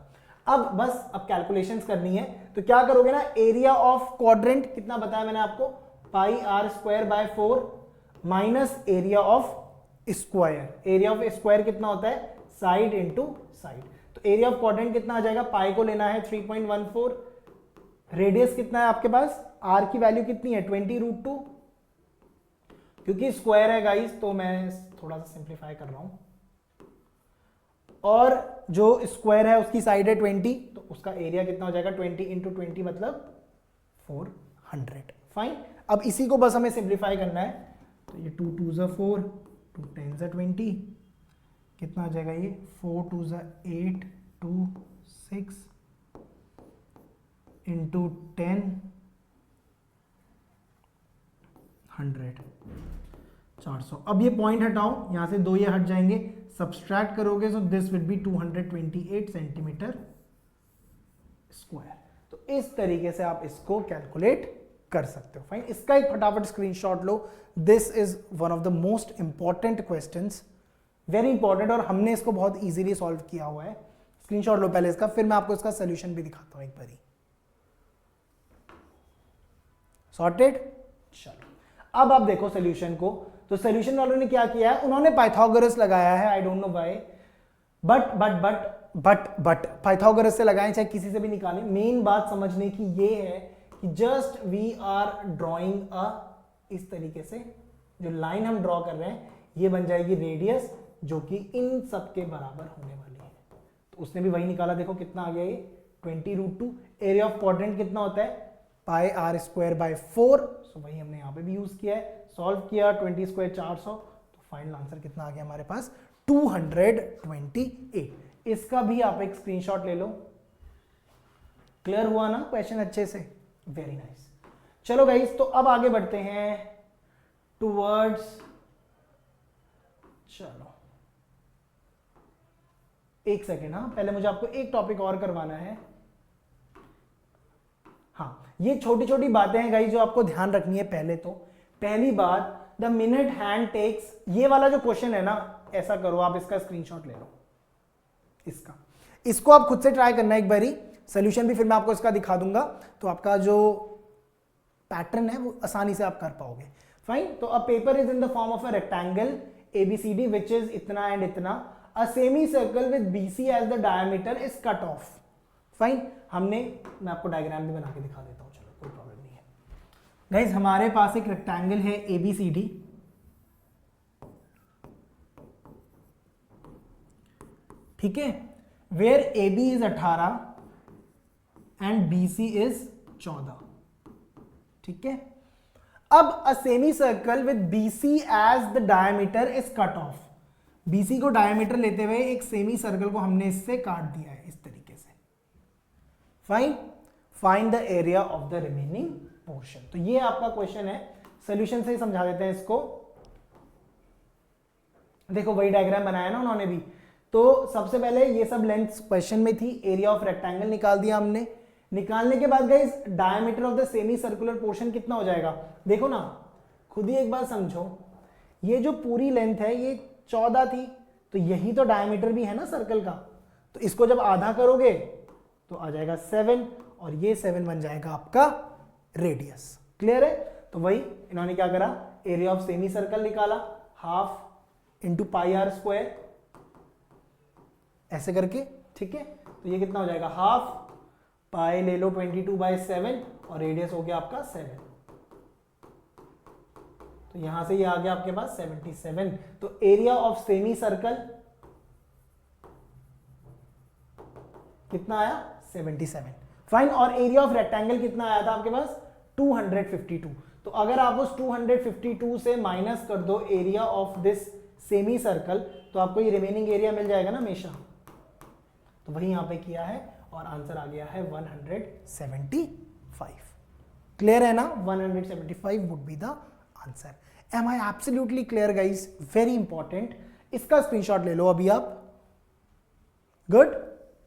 अब बस अब कैलकुलेशंस करनी है, तो क्या करोगे ना, एरिया ऑफ क्वाड्रेंट कितना बताया मैंने आपको, pi are square by 4 minus area of square. Area of square कितना होता है, साइड इंटू साइड। तो एरिया ऑफ क्वाड्रेंट कितना आ जाएगा, पाई को लेना है 3.14, रेडियस कितना है आपके पास, आर की वैल्यू कितनी है 20 रूट 2, क्योंकि स्क्वायर है गाइस तो मैं थोड़ा सा सिंप्लीफाई कर रहा हूं, और जो स्क्वायर है उसकी साइड है 20, तो उसका एरिया कितना हो जाएगा 20 इंटू 20 मतलब 400। फाइन, अब इसी को बस हमें सिंप्लीफाई करना है, तो ये 2 2 ज़ा 4, 2 10 ज़ा 20, कितना आ जाएगा ये 4 2 ज़ा 8, 2 6 इंटू 10 100 400। अब ये पॉइंट हटाओ, यहां से 2 ये हट जाएंगे, सब्सट्रैक्ट करोगे तो this will be 228 centimetre square. तो इस तरीके से आप इसको कैलकुलेट कर सकते हो। फाइन, इसका एक फटाफट screenshot low. This is one of the most important questions, very important, और हमने इसको बहुत इजीली सॉल्व किया हुआ है। स्क्रीनशॉट लो पहले इसका, फिर मैं आपको इसका सोल्यूशन भी दिखाता हूं एक बारी। सॉर्टेड, चलो अब आप देखो सोल्यूशन को। तो सोल्यूशन वालों ने क्या किया है, उन्होंने पाइथागोरस लगाया है, I don't know why, but Pythagoras से लगाएं चाहे किसी से भी निकालें, मेन बात समझने की ये है कि just we are drawing a, इस तरीके से जो लाइन हम ड्रॉ कर रहे हैं ये बन जाएगी रेडियस, जो कि इन सब के बराबर होने वाली है। तो उसने भी वही निकाला, देखो कितना आ गया ये 20 रूट 2। एरिया ऑफ क्वाड्रेंट कितना होता है, पाई आर स्क्वायर बाय 4, सो वही हमने यहाँ पे भी यूज किया है। सॉल्व किया 20 स्क्वायर 400, तो फाइनल आंसर कितना आ गया हमारे पास 228। इसका भी आप एक स्क्रीनशॉट ले लो। क्लियर हुआ ना क्वेश्चन अच्छे से, वेरी नाइस। चलो गाइस, तो अब आगे बढ़ते हैं टुवर्ड्स, चलो एक सेकेंड, हाँ पहले मुझे आपको एक टॉपिक और करवाना है। हाँ, ये छोटी छोटी बातें हैं गाइस जो आपको ध्यान रखनी है। पहले तो पहली बात, द मिनट हैंड टेक्स, ये वाला जो क्वेश्चन है ना, ऐसा करो आप इसका स्क्रीनशॉट ले लो, इसको आप खुद से ट्राई करना एक बारी, सोल्यूशन भी फिर मैं आपको इसका दिखा दूंगा, तो आपका जो पैटर्न है वो आसानी से आप कर पाओगे। फाइन, तो a paper is in the form of a rectangle ABCD which is इतना एंड इतना, a semi circle with BC as the diameter is cut off. Fine, मैं आपको डायग्राम भी बना के दिखा देता हूं, चलो कोई प्रॉब्लम नहीं है। गाइज, हमारे पास एक रेक्टेंगल है ABCD, ठीक है, where AB is 18 and BC is 14, ठीक है। अब a semi circle with BC as the diameter is cut off. BC को डायमीटर लेते हुए एक सेमी सर्कल को हमने इससे काट दिया है इस तरीके से। Fine, find the area of the remaining portion. तो ये आपका क्वेश्चन है, सोल्यूशन से ही समझा देते हैं इसको। देखो वही डायग्राम बनाया ना उन्होंने भी। तो सबसे पहले ये सब लेंथ क्वेश्चन में थी, एरिया ऑफ रेक्टेंगल निकाल दिया हमने। निकालने के बाद guys diameter of the semi circular portion कितना हो जाएगा, देखो ना, खुद ही एक बार समझो। ये जो पूरी लेंथ है ये 14 थी, तो यही तो डायमीटर भी है ना सर्कल का। तो इसको जब आधा करोगे तो आ जाएगा 7, और ये 7 बन जाएगा आपका रेडियस। क्लियर है। तो वही इन्होंने क्या करा, एरिया ऑफ सेमी सर्कल निकाला, half into pi are square, ऐसे करके, ठीक है। तो ये कितना हो जाएगा, हाफ पाई ले लो 22/7, और रेडियस हो गया आपका 7। तो यहां से ये आ गया आपके पास 77। तो एरिया ऑफ सेमी सर्कल कितना आया, 77। फाइन। और एरिया ऑफ रेक्टेंगल कितना आया था आपके पास, 252। तो अगर आप उस 252 से माइनस कर दो area of this semi circle, तो आपको ये रिमेनिंग एरिया मिल जाएगा ना हमेशा। तो वही यहां पे किया है और आंसर आ गया है 175। क्लियर है ना, 175 would be the answer. Am I absolutely clear guys, very important. इसका स्क्रीनशॉट ले लो अभी आप। गुड।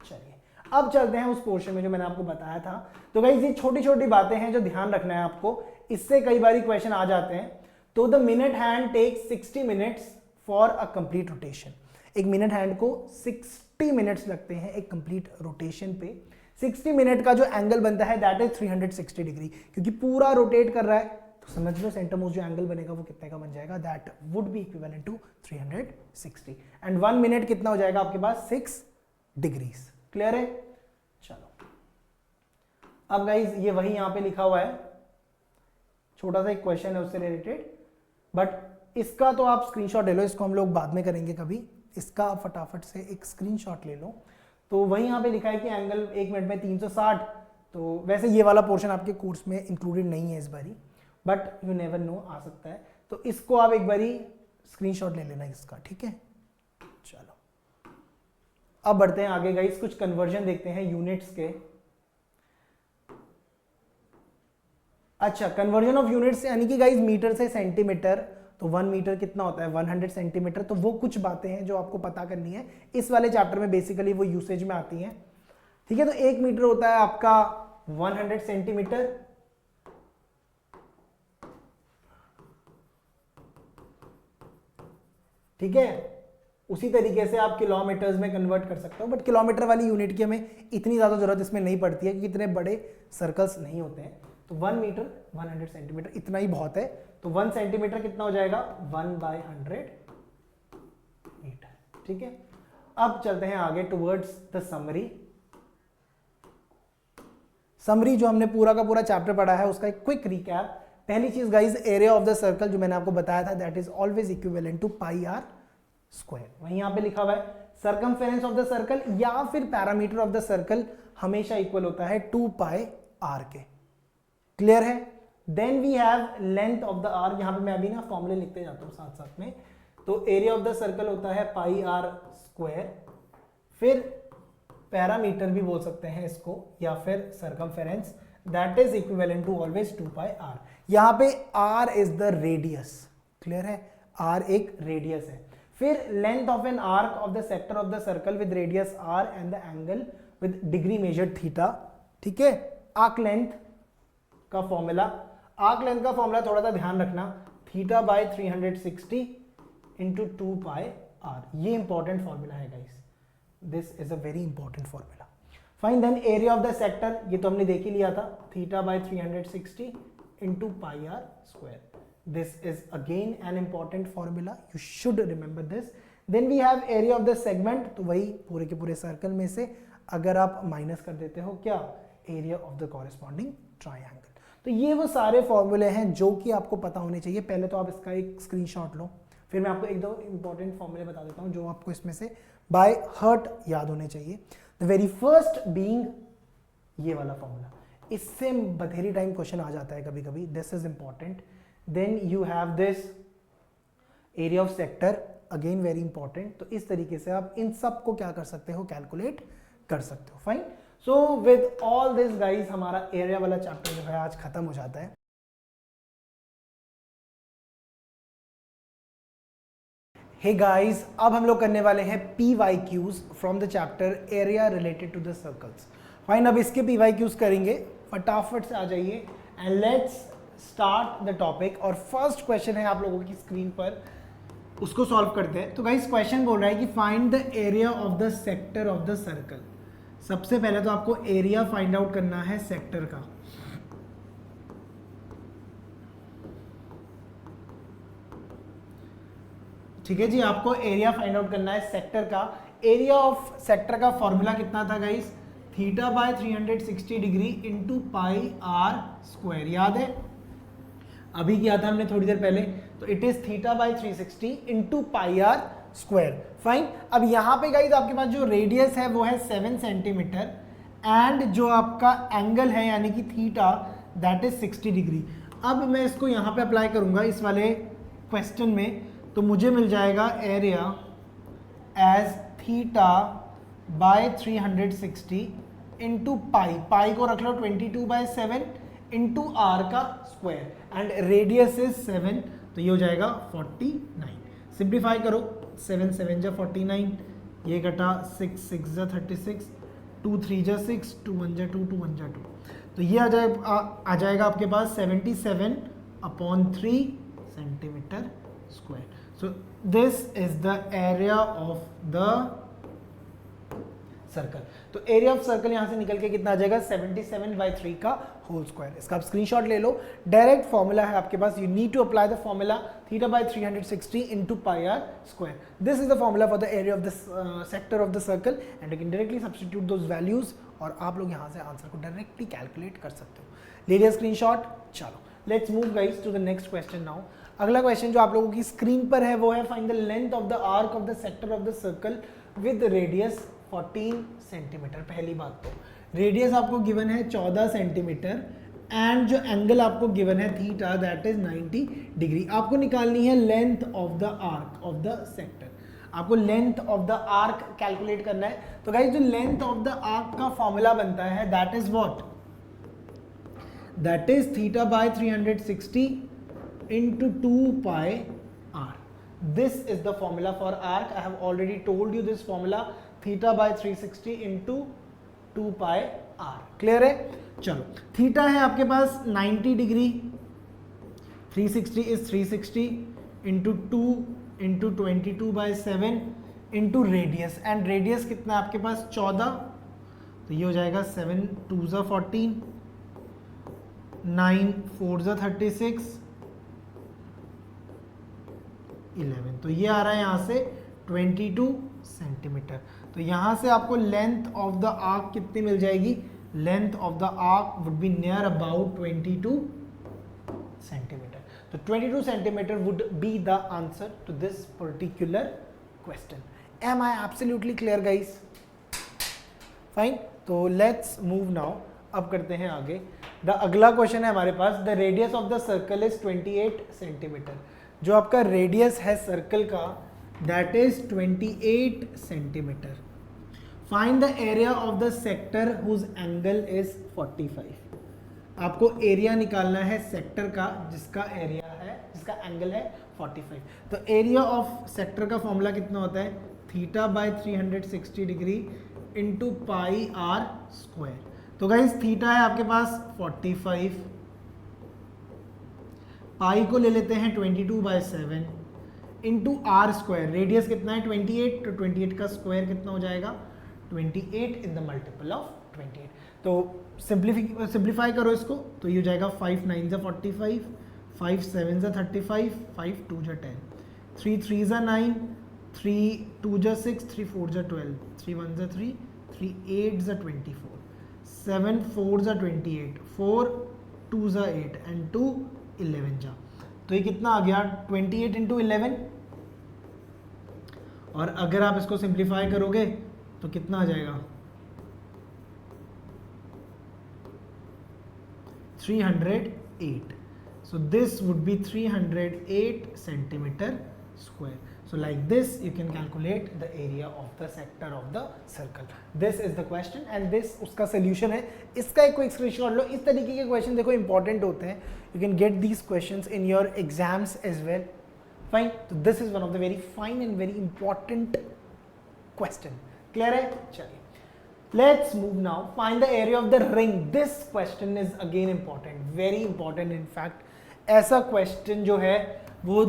चलिए अब चलते हैं उस पोर्शन में जो मैंने आपको बताया था। तो गाइस ये छोटी छोटी बातें हैं जो ध्यान रखना है आपको, इससे कई बार क्वेश्चन आ जाते हैं। तो the minute hand takes 60 minutes for a complete rotation. एक मिनट हैंड को 60 मिनट्स लगते हैं एक कंप्लीट रोटेशन पे। 60 मिनट का जो एंगल बनता है दैट इज 360 डिग्री, क्योंकि पूरा रोटेट कर रहा है। तो समझ लो सेंटरमोस्ट जो एंगल बनेगा वो कितने का बन जाएगा, that would be equivalent to 360। And 1 minute कितना हो जाएगा आपके पास, 6 डिग्रीज। क्लियर है। चलो अब गाइज ये वही यहां पे लिखा हुआ है, छोटा सा एक क्वेश्चन है उससे रिलेटेड, बट इसका तो आप स्क्रीनशॉट ले लो, इसको हम लोग बाद में करेंगे कभी। इसका आप फटाफट से एक स्क्रीनशॉट ले लो। तो वही यहां पे लिखा है कि एंगल 1 मिनट में 360। तो वैसे ये वाला पोर्शन आपके कोर्स में इंक्लूडेड नहीं है इस बारी, बट यू नेवर नो, आ सकता है। तो इसको आप एक बारी स्क्रीनशॉट ले लेना इसका, ठीक है। चलो अब बढ़ते हैं आगे गाइस, कुछ कन्वर्जन देखते हैं यूनिट्स के। अच्छा, कन्वर्जन ऑफ यूनिट्स यानी कि गाइस मीटर से सेंटीमीटर। तो 1 मीटर कितना होता है, 100 सेंटीमीटर। तो वो कुछ बातें हैं जो आपको पता करनी है इस वाले चैप्टर में, बेसिकली वो यूसेज में आती हैं, ठीक है। तो 1 मीटर होता है आपका 100 सेंटीमीटर, ठीक है। उसी तरीके से आप किलोमीटर्स में कन्वर्ट कर सकते हो, बट किलोमीटर वाली यूनिट की हमें इतनी ज्यादा जरूरत इसमें नहीं पड़ती है, क्योंकि इतने बड़े सर्कल्स नहीं होते हैं। तो 1 मीटर 100 सेंटीमीटर इतना ही बहुत है। तो 1 सेंटीमीटर कितना हो जाएगा, 1/100 मीटर, ठीक है। अब चलते हैं आगे टुवर्ड्स द समरी। समरी जो हमने पूरा का पूरा चैप्टर पढ़ा है उसका एक क्विक रिकैप। पहली चीज guys, area of the circle जो मैंने आपको बताया था that is always equivalent to pi are square. वहीं यहां पे लिखा हुआ है सर्कमफेरेंस ऑफ द सर्कल या फिर पैरामीटर ऑफ द सर्कल हमेशा इक्वल होता है 2 पाई आर के। क्लियर है। Then we have length of the arc. यहां पे मैं अभी ना फॉर्मूले लिखते जाता हूं साथ साथ में। तो एरिया ऑफ द सर्कल होता है पाई आर स्क्वायर, फिर पैरामीटर भी बोल सकते हैं इसको, या फिर circumference, that is equivalent to always 2 pi R. यहां पे R is the radius. Clear है, आर एक रेडियस है। फिर length of an arc of the sector of the circle with radius R and the angle with degree measured theta, ठीक है। आर्क लेंथ का फॉर्मूला, आर्क लेंथ का फॉर्मूला थोड़ा सा ध्यान रखना, theta by 360 into 2 pi are. ये इंपॉर्टेंट फॉर्मूला है guys, this is a very important formula. Fine. Then area of the sector, ये तो हमने देख ही लिया था, theta by 360 into pi are square. This is again an important formula, you should remember this. Then we have area of the segment, तो वही पूरे के पूरे सर्कल में से अगर आप माइनस कर देते हो क्या, area of the corresponding triangle. तो ये वो सारे फॉर्मूले हैं जो कि आपको पता होने चाहिए। पहले तो आप इसका एक स्क्रीनशॉट लो, फिर मैं आपको एक दो इंपॉर्टेंट फॉर्मूले बता देता हूँ जो आपको इसमें से बाय हार्ट याद होने चाहिए। द वेरी फर्स्ट बीइंग ये वाला फॉर्मूला, इससे बथेरी टाइम क्वेश्चन आ जाता है कभी कभी, this is important. Then you have this area of sector, again very important. तो इस तरीके से आप इन सब को क्या कर सकते हो, कैलकुलेट कर सकते हो। Fine, so with all this guys हमारा एरिया वाला चैप्टर जो है आज खत्म हो जाता है। हे गाइस, अब हम लोग करने वाले हैं PYQs from the chapter area related to the circles. Fine, अब इसके PYQs करेंगे, फटाफट से आ जाइए and let's start the topic. और फर्स्ट क्वेश्चन है आप लोगों की स्क्रीन पर, उसको सॉल्व करते हैं। तो गाइस क्वेश्चन बोल रहा है कि find the area of the sector of the circle. सबसे पहले तो आपको एरिया फाइंड आउट करना है सेक्टर का। ठीक है जी, आपको एरिया फाइंड आउट करना है सेक्टर का। एरिया ऑफ सेक्टर का फॉर्मूला कितना था guys, theta by 360 degree into pi are square, याद है? अभी किया था हमने थोड़ी देर पहले। तो it is theta by 360 into pi are square. Fine, अब यहाँ पे गाइस आपके पास जो रेडियस है वो है 7 सेंटीमीटर एंड जो आपका एंगल है यानी कि थीटा दैट इज 60 डिग्री। अब मैं इसको यहाँ पे अप्लाई करूंगा इस वाले क्वेश्चन में, तो मुझे मिल जाएगा area as theta by 360 into pi, pi को रख लो 22/7 इंटू आर का स्क्वायर एंड रेडियस इज 7, तो ये हो जाएगा 49। सिंप्लीफाई करो, 7 7 जा 49, ये घटा 6 6 जा 36, 2 3 जा 6, 2 1 जा 2, 2 1 जा 2, तो ये आ जाएगा आपके पास 77/3 centimetre square. So this is the area of the circle. तो एरिया ऑफ सर्कल यहां से निकल के कितना आ जाएगा, 77/3 का होल स्क्वायर। इसका आप स्क्रीनशॉट ले लो, डायरेक्ट फॉर्मूला है आपके पास। You need to apply the formula theta by 360 into pi are square. This is the formula for the area of the sector of the circle and you can directly substitute those values और आप लोग यहां से आंसर को डायरेक्टली कैलकुलेट कर सकते हो। ले लिया स्क्रीनशॉट, चलो let's move guys to the next question now. अगला क्वेश्चन जो आप लोगों की स्क्रीन पर है वो है find the length of the arc of the sector of the circle with radius 14 centimetre. पहली बात तो रेडियस आपको गिवन है 14 सेंटीमीटर एंड जो एंगल आपको गिवन है थीटा दैट इज 90 डिग्री। आपको निकालनी है length of the arc of the sector. आपको length of the arc calculate करना है। तो गाइस जो लेंथ ऑफ द आर्क का फॉर्मूला बनता है that is what, that is theta by 360 into 2 pi r. This is the formula for arc. I have already told you this formula, theta by 360 into 2 pi r. Clear है? चलो, थीटा है आपके पास 90 degree, 360 is 360 into 2 into 22/7 into radius and radius कितना है आपके पास 14, तो ये हो जाएगा 7 2 जा 14, 9 4 जा 36, 11, तो ये आ रहा है यहाँ से 22 सेंटीमीटर। तो यहाँ से आपको लेंथ ऑफ द आर्क कितनी मिल जाएगी, length of the arc would be near about 22 centimetre. तो 22 centimetre would be the answer to this particular question. Am I absolutely clear guys? Fine, तो लेट्स मूव नाउ। अब करते हैं आगे। द अगला क्वेश्चन है हमारे पास, the radius of the circle is 28 centimetre. जो आपका रेडियस है सर्कल का that is 28 centimetre. Find the area of the sector whose angle is 45। आपको एरिया निकालना है सेक्टर का जिसका एरिया है, जिसका एंगल है 45। तो एरिया ऑफ सेक्टर का फॉर्मूला कितना होता है, theta by 360 degree into pi are square. तो गाइस थीटा है आपके पास 45, पाई को ले लेते हैं 22/7 इंटू आर स्क्वायर। रेडियस कितना है 28, तो 28 का स्क्वायर कितना हो जाएगा 28 इन द मल्टीपल ऑफ 28। तो सिंप्लीफाई करो इसको, तो ये हो जाएगा 5 9 जा 45, 5 7 जा 35, 5 2 जा 10, 3 3 जा 9, 3 2 जा 6, 3 4 जा 12, 3 1 जा 3, 3 8 जा 24, 7 4 जा 28, 4 2 जा 8 एंड 2 11 जा। तो ये कितना आ गया 28 इंटू 11, और अगर आप इसको सिंप्लीफाई करोगे तो कितना आ जाएगा 308. So this would be 308 centimeter square. So like this you can calculate the area of the sector of the circle. This is the question and this उसका solution है. इसका एक क्विक स्क्रीनशॉट लो. इस तरीके के क्वेश्चन देखो इंपॉर्टेंट होते हैं. You can get these questions in your exams as well. Fine. So this is one of the very fine and very important question. Clear है? चलिए. Let's move now. Find the area of the ring. This question is again important. Very important in fact. ऐसा क्वेश्चन जो है वो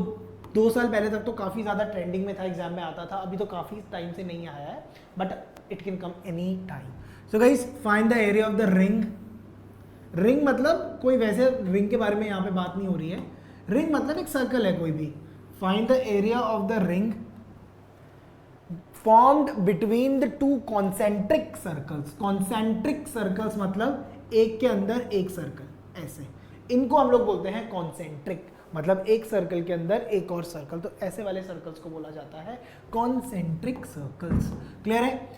2 साल पहले तक तो काफ़ी ज़्यादा ट्रेंडिंग में था, एग्जाम में आता था. अभी तो काफ़ी टाइम से नहीं आया है, but it can come any time. So guys, find the area of the ring. Ring मतलब कोई वैसे रिंग के बारे में यहाँ पे बात नहीं हो रही है. रिंग मतलब एक सर्कल है कोई भी. Find the area of the ring formed between the 2 concentric circles. Concentric circles मतलब एक के अंदर एक सर्कल, ऐसे. इनको हम लोग बोलते हैं कॉन्सेंट्रिक, मतलब एक सर्कल के अंदर एक और सर्कल. तो ऐसे वाले सर्कल्स को बोला जाता है कॉन्सेंट्रिक सर्कल्स. क्लियर है?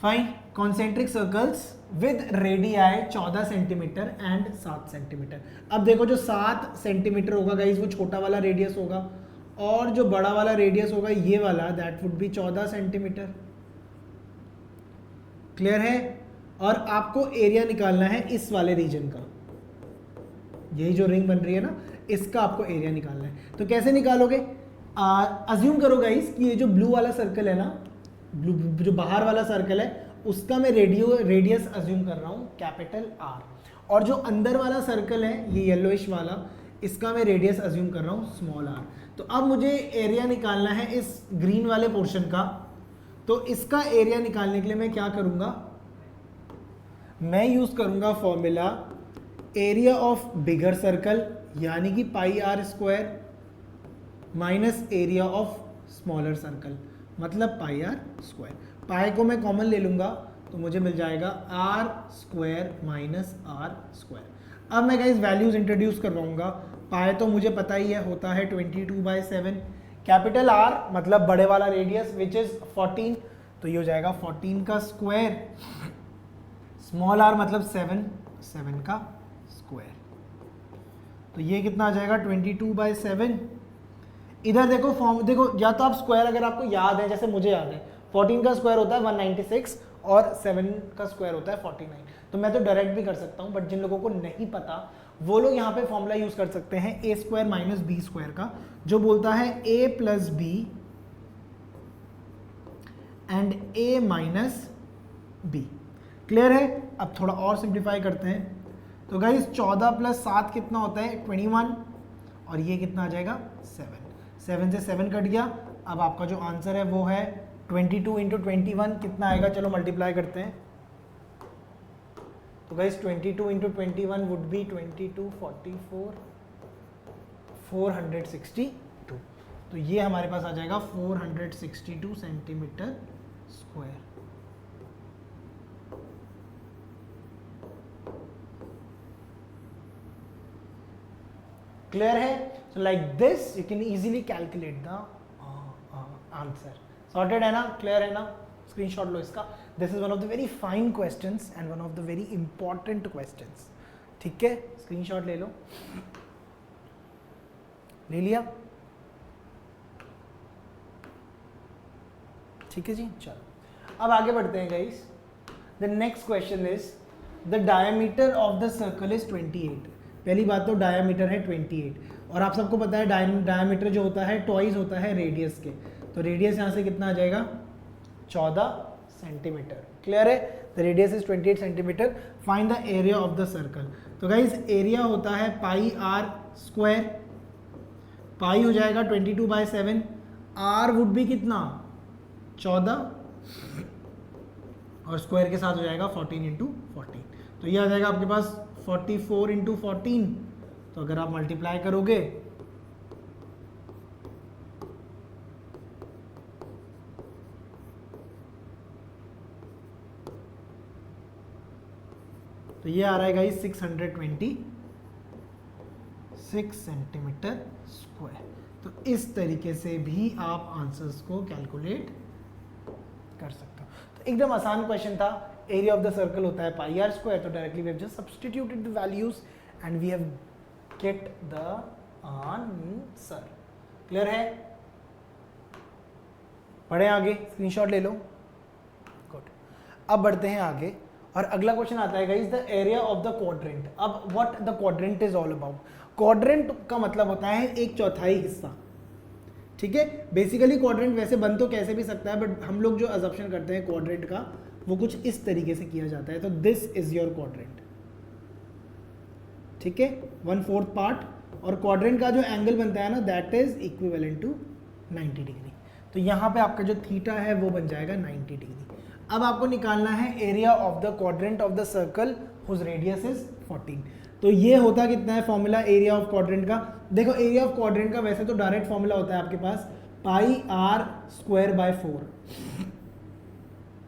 Fine. Concentric circles with radii 14 centimetre and 7 centimetre. अब देखो जो 7 सेंटीमीटर होगा गाइस वो छोटा वाला रेडियस होगा, और जो बड़ा वाला रेडियस होगा ये वाला, that would B 14 centimetre. Clear है? और आपको एरिया निकालना है इस वाले रीजन का. यही जो रिंग बन रही है ना, इसका आपको एरिया निकालना है. तो कैसे निकालोगे? अज्यूम करो गाइस कि ये जो ब्लू वाला सर्कल है ना, ब्लू जो बाहर वाला सर्कल है, उसका मैं रेडियस अज्यूम कर रहा हूँ कैपिटल R, और जो अंदर वाला सर्कल है ये येलोइश वाला, इसका मैं रेडियस अज्यूम कर रहा हूँ स्मॉल r. तो अब मुझे एरिया निकालना है इस ग्रीन वाले पोर्शन का. तो इसका एरिया निकालने के लिए मैं क्या करूँगा? मैं यूज़ करूँगा formula area of bigger circle, यानी कि pi are square minus area of smaller circle, मतलब पाई आर स्क्वायर. पाई को मैं कॉमन ले लूँगा तो मुझे मिल जाएगा R square minus R square. अब मैं गाइस वैल्यूज़ इंट्रोड्यूस करवाऊँगा. पाई तो मुझे पता ही है, होता है 22/7. कैपिटल आर मतलब बड़े वाला रेडियस विच इज़ 14, तो ये हो जाएगा 14 का स्क्वायर. स्मॉल आर मतलब 7 का स्क्वायर. तो ये कितना आ जाएगा? 22/7. इधर देखो फॉर्म देखो, या तो आप स्क्वायर अगर आपको याद है, जैसे मुझे याद है 14 का स्क्वायर होता है 196 और 7 का स्क्वायर होता है 49. तो मैं तो डायरेक्ट भी कर सकता हूँ, बट जिन लोगों को नहीं पता वो लोग यहाँ पे फॉर्मूला यूज कर सकते हैं A square minus B square का, जो बोलता है a plus B and a minus B. Clear है? अब थोड़ा और सिंप्लीफाई करते हैं. तो गाइस 14 प्लस 7 कितना होता है? 21, और ये कितना आ जाएगा? 7 से 7 कट गया. अब आपका जो आंसर है वो है 22 इंटू 21 कितना आएगा? चलो मल्टीप्लाई करते हैं. तो गाइस 22 इंटू 21 वुड बी 22 44 462. तो ये हमारे पास आ जाएगा 462 सेंटीमीटर स्क्वायर. क्लियर है? So like this you can easily calculate the answer. Sorted है ना? क्लियर है ना? स्क्रीनशॉट लो इसका. This is one of the very fine questions and one of the very important questions. ठीक है, स्क्रीनशॉट ले लो. ले लिया? ठीक है जी, चलो अब आगे बढ़ते हैं guys. The next question is the diameter of the circle is 28. पहली बात तो डायमीटर है 28, और आप सबको पता है डायमीटर जो होता है ट्वाइस होता है रेडियस के. तो रेडियस यहाँ से कितना आ जाएगा? 14 सेंटीमीटर. क्लियर है? The radius is 28 centimetre. Find the area of the circle. तो गाइस एरिया होता है पाई आर स्क्वायर. पाई हो जाएगा 22/7. आर वुड बी कितना? 14, और स्क्वायर के साथ हो जाएगा 14 इंटू 14. तो ये आ जाएगा आपके पास 44 इंटू 14. तो अगर आप मल्टीप्लाई करोगे तो ये आ रहा है गाइस 626 सेंटीमीटर स्क्वायर. तो इस तरीके से भी आप आंसर्स को कैलकुलेट कर सकते हो. तो एकदम आसान क्वेश्चन था. एरिया ऑफ द सर्कल होता है पाई आर स्क्वायर, तो directly we have just substituted the values and we have get the answer. Clear है? पढ़े आगे, स्क्रीनशॉट ले लो। गुड, अब बढ़ते हैं आगे और अगला क्वेश्चन आता है guys, the area of the quadrant. अब what the quadrant is all about. Quadrant का मतलब होता है एक चौथाई हिस्सा, ठीक है। बेसिकली क्वाड्रेंट वैसे बन तो कैसे भी सकता है, बट हम लोग जो अजम्पशन करते हैं क्वाड्रेंट का वो कुछ इस तरीके से किया जाता है। तो दिस इज योर क्वाड्रेंट, ठीक है, 1/4 पार्ट। और क्वाड्रेंट का जो एंगल बनता है ना, that is equivalent to 90 degree. तो यहाँ पे आपका जो थीटा है वो बन जाएगा 90 डिग्री। अब आपको निकालना है area of the quadrant of the circle whose radius is 14। तो ये होता कितना है फॉर्मूला एरिया ऑफ क्वाड्रेंट का। देखो एरिया ऑफ क्वाड्रेंट का वैसे तो डायरेक्ट फॉर्मूला होता है आपके पास पाई आर स्क्वायर बाय 4,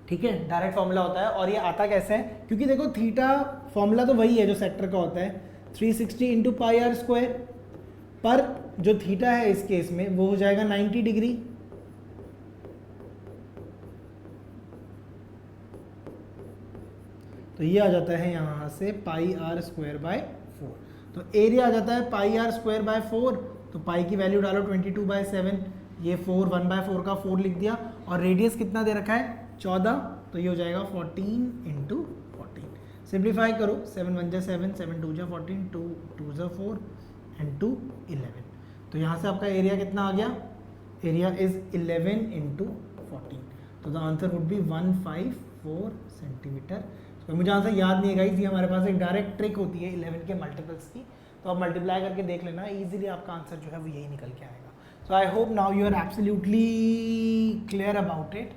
ठीक है, डायरेक्ट फॉर्मूला होता है। और ये आता कैसे है, क्योंकि देखो थीटा फॉर्मूला तो वही है जो सेक्टर का होता है, 360 इंटू पाई आर स्क्वायर, पर जो थीटा है इस केस में वो हो जाएगा 90 डिग्री। तो ये आ जाता है यहाँ से पाई आर स्क्वायर बाय 4। तो एरिया आ जाता है पाई आर स्क्वायर बाय 4, तो पाई की वैल्यू डालो 22/7, ये 4 1/4 का 4 लिख दिया। और रेडियस कितना दे रखा है 14, तो ये हो जाएगा 14 इंटू 14। सिंप्लीफाई करो, 7 1 जा 7, 7 2 जा 14, 2 2 जा 4 एंड 2 11। तो यहाँ से आपका एरिया कितना आ गया, एरिया इज 11 इंटू 14। तो the answer would be 154 centimetre. तो मुझे आंसर याद नहीं है गाइस, ये हमारे पास एक डायरेक्ट ट्रिक होती है 11 के मल्टीपल्स की, तो आप मल्टीप्लाई करके देख लेना, इजीली आपका आंसर जो है वो यही निकल के आएगा। So I hope now you are absolutely clear about it.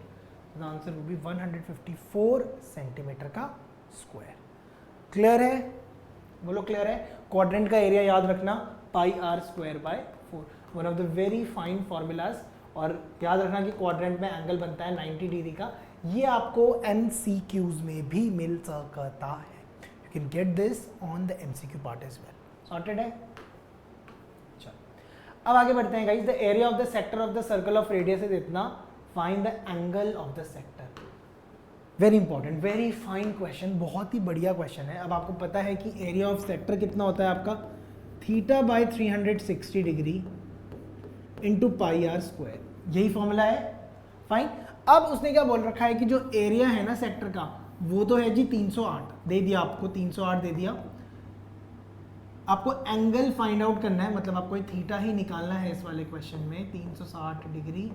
The answer would be 154 centimetre का स्क्वायर। क्लियर है? बोलो क्लियर है? क्वाड्रेंट का एरिया याद रखना pi are square by 4, one of the very fine formulas. और याद रखना कि क्वाड्रेंट में एंगल बनता है 90 डिग्री का। ये आपको MCQs में भी मिल सकता है, you can get this on the MCQ part as well. Sorted है? चलो अब आगे बढ़ते हैं guys. The area of the sector of the circle of radius is इतना, find the angle of the sector. Very important, very fine question, बहुत ही बढ़िया क्वेश्चन है। अब आपको पता है कि एरिया ऑफ सेक्टर कितना होता है आपका, theta by 360 degree into pi are square, यही फॉर्मूला है। फाइन। अब उसने क्या बोल रखा है कि जो एरिया है ना सेक्टर का वो तो है जी 308, दे दिया आपको 308 दे दिया। आपको एंगल फाइंड आउट करना है, मतलब आपको थीटा ही निकालना है इस वाले क्वेश्चन में। 360 डिग्री,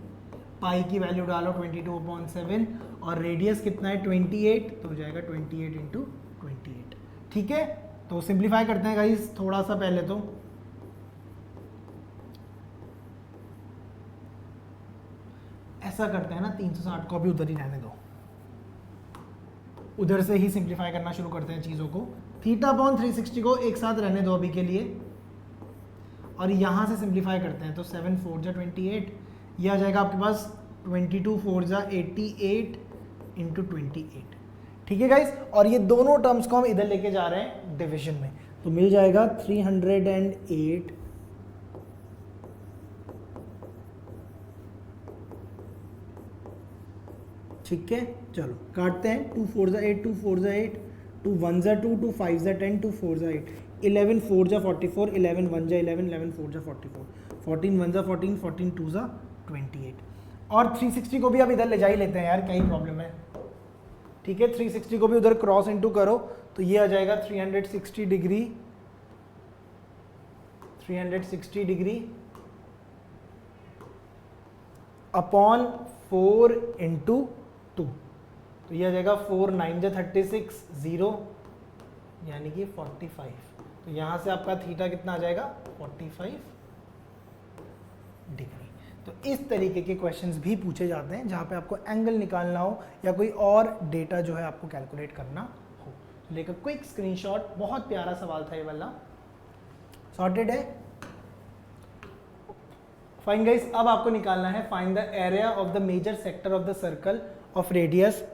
पाई की वैल्यू डालो 22/7 और रेडियस कितना है 28, तो हो जाएगा 28 इंटू 28। ठीक है, तो सिंप्लीफाई करते हैं गाइस थोड़ा सा पहले। तो ऐसा करते हैं ना, 360 को भी उधर ही रहने दो, उधर से ही सिंप्लीफाई करना शुरू करते हैं चीज़ों को। थीटा अपॉन 360 को एक साथ रहने दो अभी के लिए, और यहाँ से सिंप्लीफाई करते हैं। तो 7 4 जा 28, यह आ जाएगा आपके पास 22 4 जा 88 इंटू 28। ठीक है गाइस, और ये दोनों टर्म्स को हम इधर लेके जा रहे हैं डिवीजन में, तो मिल जाएगा 308। ठीक है, चलो काटते हैं। 2 4 जा 8, 2 4 जा 8, 2 1 जा 2, 2 5 जा 10, 2 4 जा 8, 11 4 जा 44, 11 1 जा 11, 11 4 जा 44, 14 1 जा 14, 14 2 जा 28। और 360 को भी अब इधर ले जा ही लेते हैं यार, क्या ही प्रॉब्लम है। ठीक है, 360 को भी उधर क्रॉस इनटू करो, तो ये आ जाएगा 360 डिग्री, 360 डिग्री अपॉन 4 इंटू 2, तो ये आ जाएगा 4 9 जा 36, 0 यानी कि 45। तो यहाँ से आपका थीटा कितना आ जाएगा 45 डिग्री। तो इस तरीके के क्वेश्चंस भी पूछे जाते हैं जहाँ पे आपको एंगल निकालना हो या कोई और डेटा जो है आपको कैलकुलेट करना हो। लेकर क्विक स्क्रीनशॉट, बहुत प्यारा सवाल था ये वाला। सॉर्टेड है? फाइन गाइस, अब आपको निकालना है find the area of the major sector of the circle of radius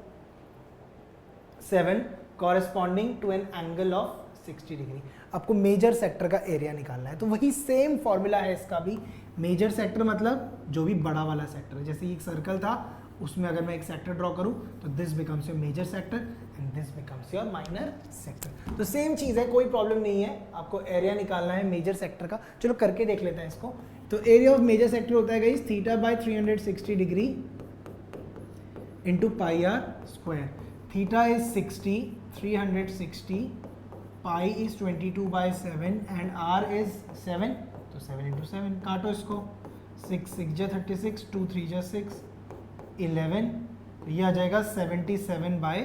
7 corresponding to an angle of 60 degree. आपको मेजर सेक्टर का एरिया निकालना है, तो वही सेम फॉर्मूला है इसका भी। मेजर सेक्टर मतलब जो भी बड़ा वाला सेक्टर है, जैसे एक सर्कल था उसमें अगर मैं एक सेक्टर ड्रॉ करूं तो this becomes your major sector. And this becomes your minor sector. तो सेम चीज है, कोई प्रॉब्लम नहीं है, आपको एरिया निकालना है मेजर सेक्टर का। चलो करके देख लेते हैं इसको। तो एरिया ऑफ मेजर सेक्टर होता है guys theta by 360 degree into pi are square. Theta is 60, 360, pi is 22 by 7 and r is 7, तो 7 इंटू 7, काटो इसको, 6 6 जा 36, 2 3 जा 6, 11, ये आ जाएगा 77 by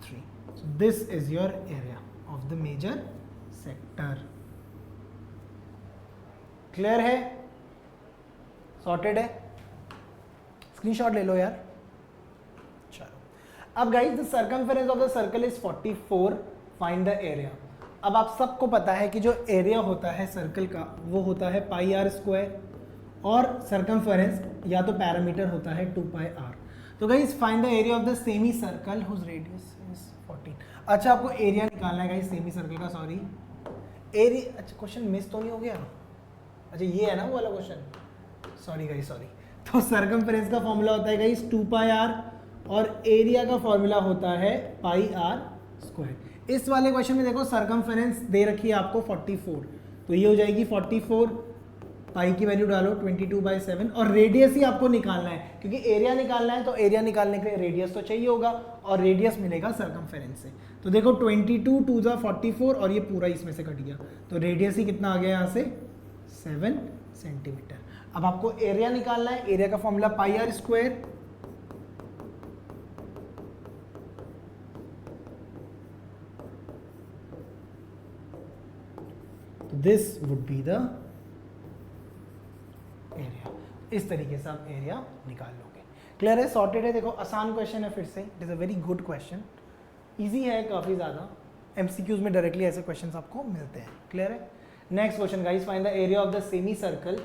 3। So this is your area of the major sector. Clear है, सॉर्टेड है, स्क्रीनशॉट ले लो यार। चलो अब guys the circumference of the circle is 44, find the area. अब आप सबको पता है कि जो एरिया होता है सर्कल का वो होता है पाई आर स्क्वायर, और सर्कमफेरेंस या तो पैरामीटर होता है 2 पाई आर। तो guys find the area of the semi circle whose radius is 14। अच्छा आपको एरिया निकालना है गाइस सेमी सर्कल का, सॉरी एरिया, अच्छा क्वेश्चन मिस तो नहीं हो गया? अच्छा ये है ना वो वाला क्वेश्चन, सॉरी गाइस सॉरी। तो सर्कमफेरेंस का फॉर्मूला होता है गाइस 2 पाई आर और एरिया का फॉर्मूला होता है पाई आर स्क्वायर। इस वाले क्वेश्चन में देखो सर्कमफेरेंस दे रखी है आपको 44, तो ये हो जाएगी 44, पाई की वैल्यू डालो 22 बाई 7, और रेडियस ही आपको निकालना है क्योंकि एरिया निकालना है, तो एरिया निकालने के लिए रेडियस तो चाहिए होगा, और रेडियस मिलेगा सर्कमफेरेंस से। तो देखो 22 2 जा 44 और ये पूरा इसमें से कट गया, तो रेडियस ही कितना आ गया यहाँ से 7 सेंटीमीटर। अब आपको एरिया निकालना है, एरिया का formula pi are square, this would be the area. इस तरीके से आप एरिया निकाल लोगे। क्लियर है, सॉर्टेड है। देखो आसान क्वेश्चन है, फिर से it is a very good question, easy है काफ़ी ज़्यादा, एमसीक्यूज में डायरेक्टली ऐसे क्वेश्चंस आपको मिलते हैं। क्लियर है। Next question guys, find the area of the semi circle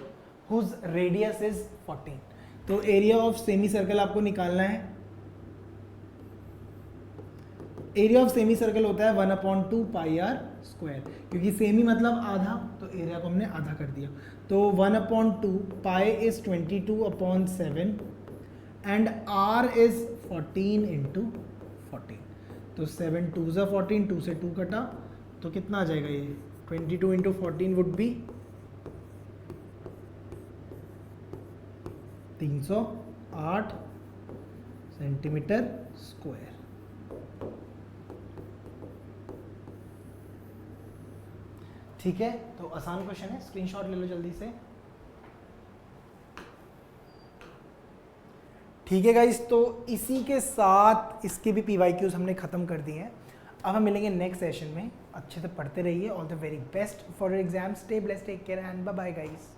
whose radius is 14। तो एरिया ऑफ सेमी सर्कल आपको निकालना है। एरिया ऑफ सेमी सर्कल होता है 1/2 पाई आर स्क्वायर, क्योंकि सेमी मतलब आधा, तो एरिया को हमने आधा कर दिया, तो 1/2 pi is 22/7 and r is 14 into 14, तो 7 2 जा 14, 2 से 2 कटा, तो कितना आ जाएगा ये 22 into 14 would be 308 centimetre square. ठीक है, तो आसान क्वेश्चन है, स्क्रीनशॉट ले लो जल्दी से। ठीक है गाइस, तो इसी के साथ इसके भी PYQs हमने खत्म कर दिए हैं। अब हम मिलेंगे नेक्स्ट सेशन में, अच्छे से पढ़ते रहिए। All the very best for your exam, stay blessed, take care and bye bye guys.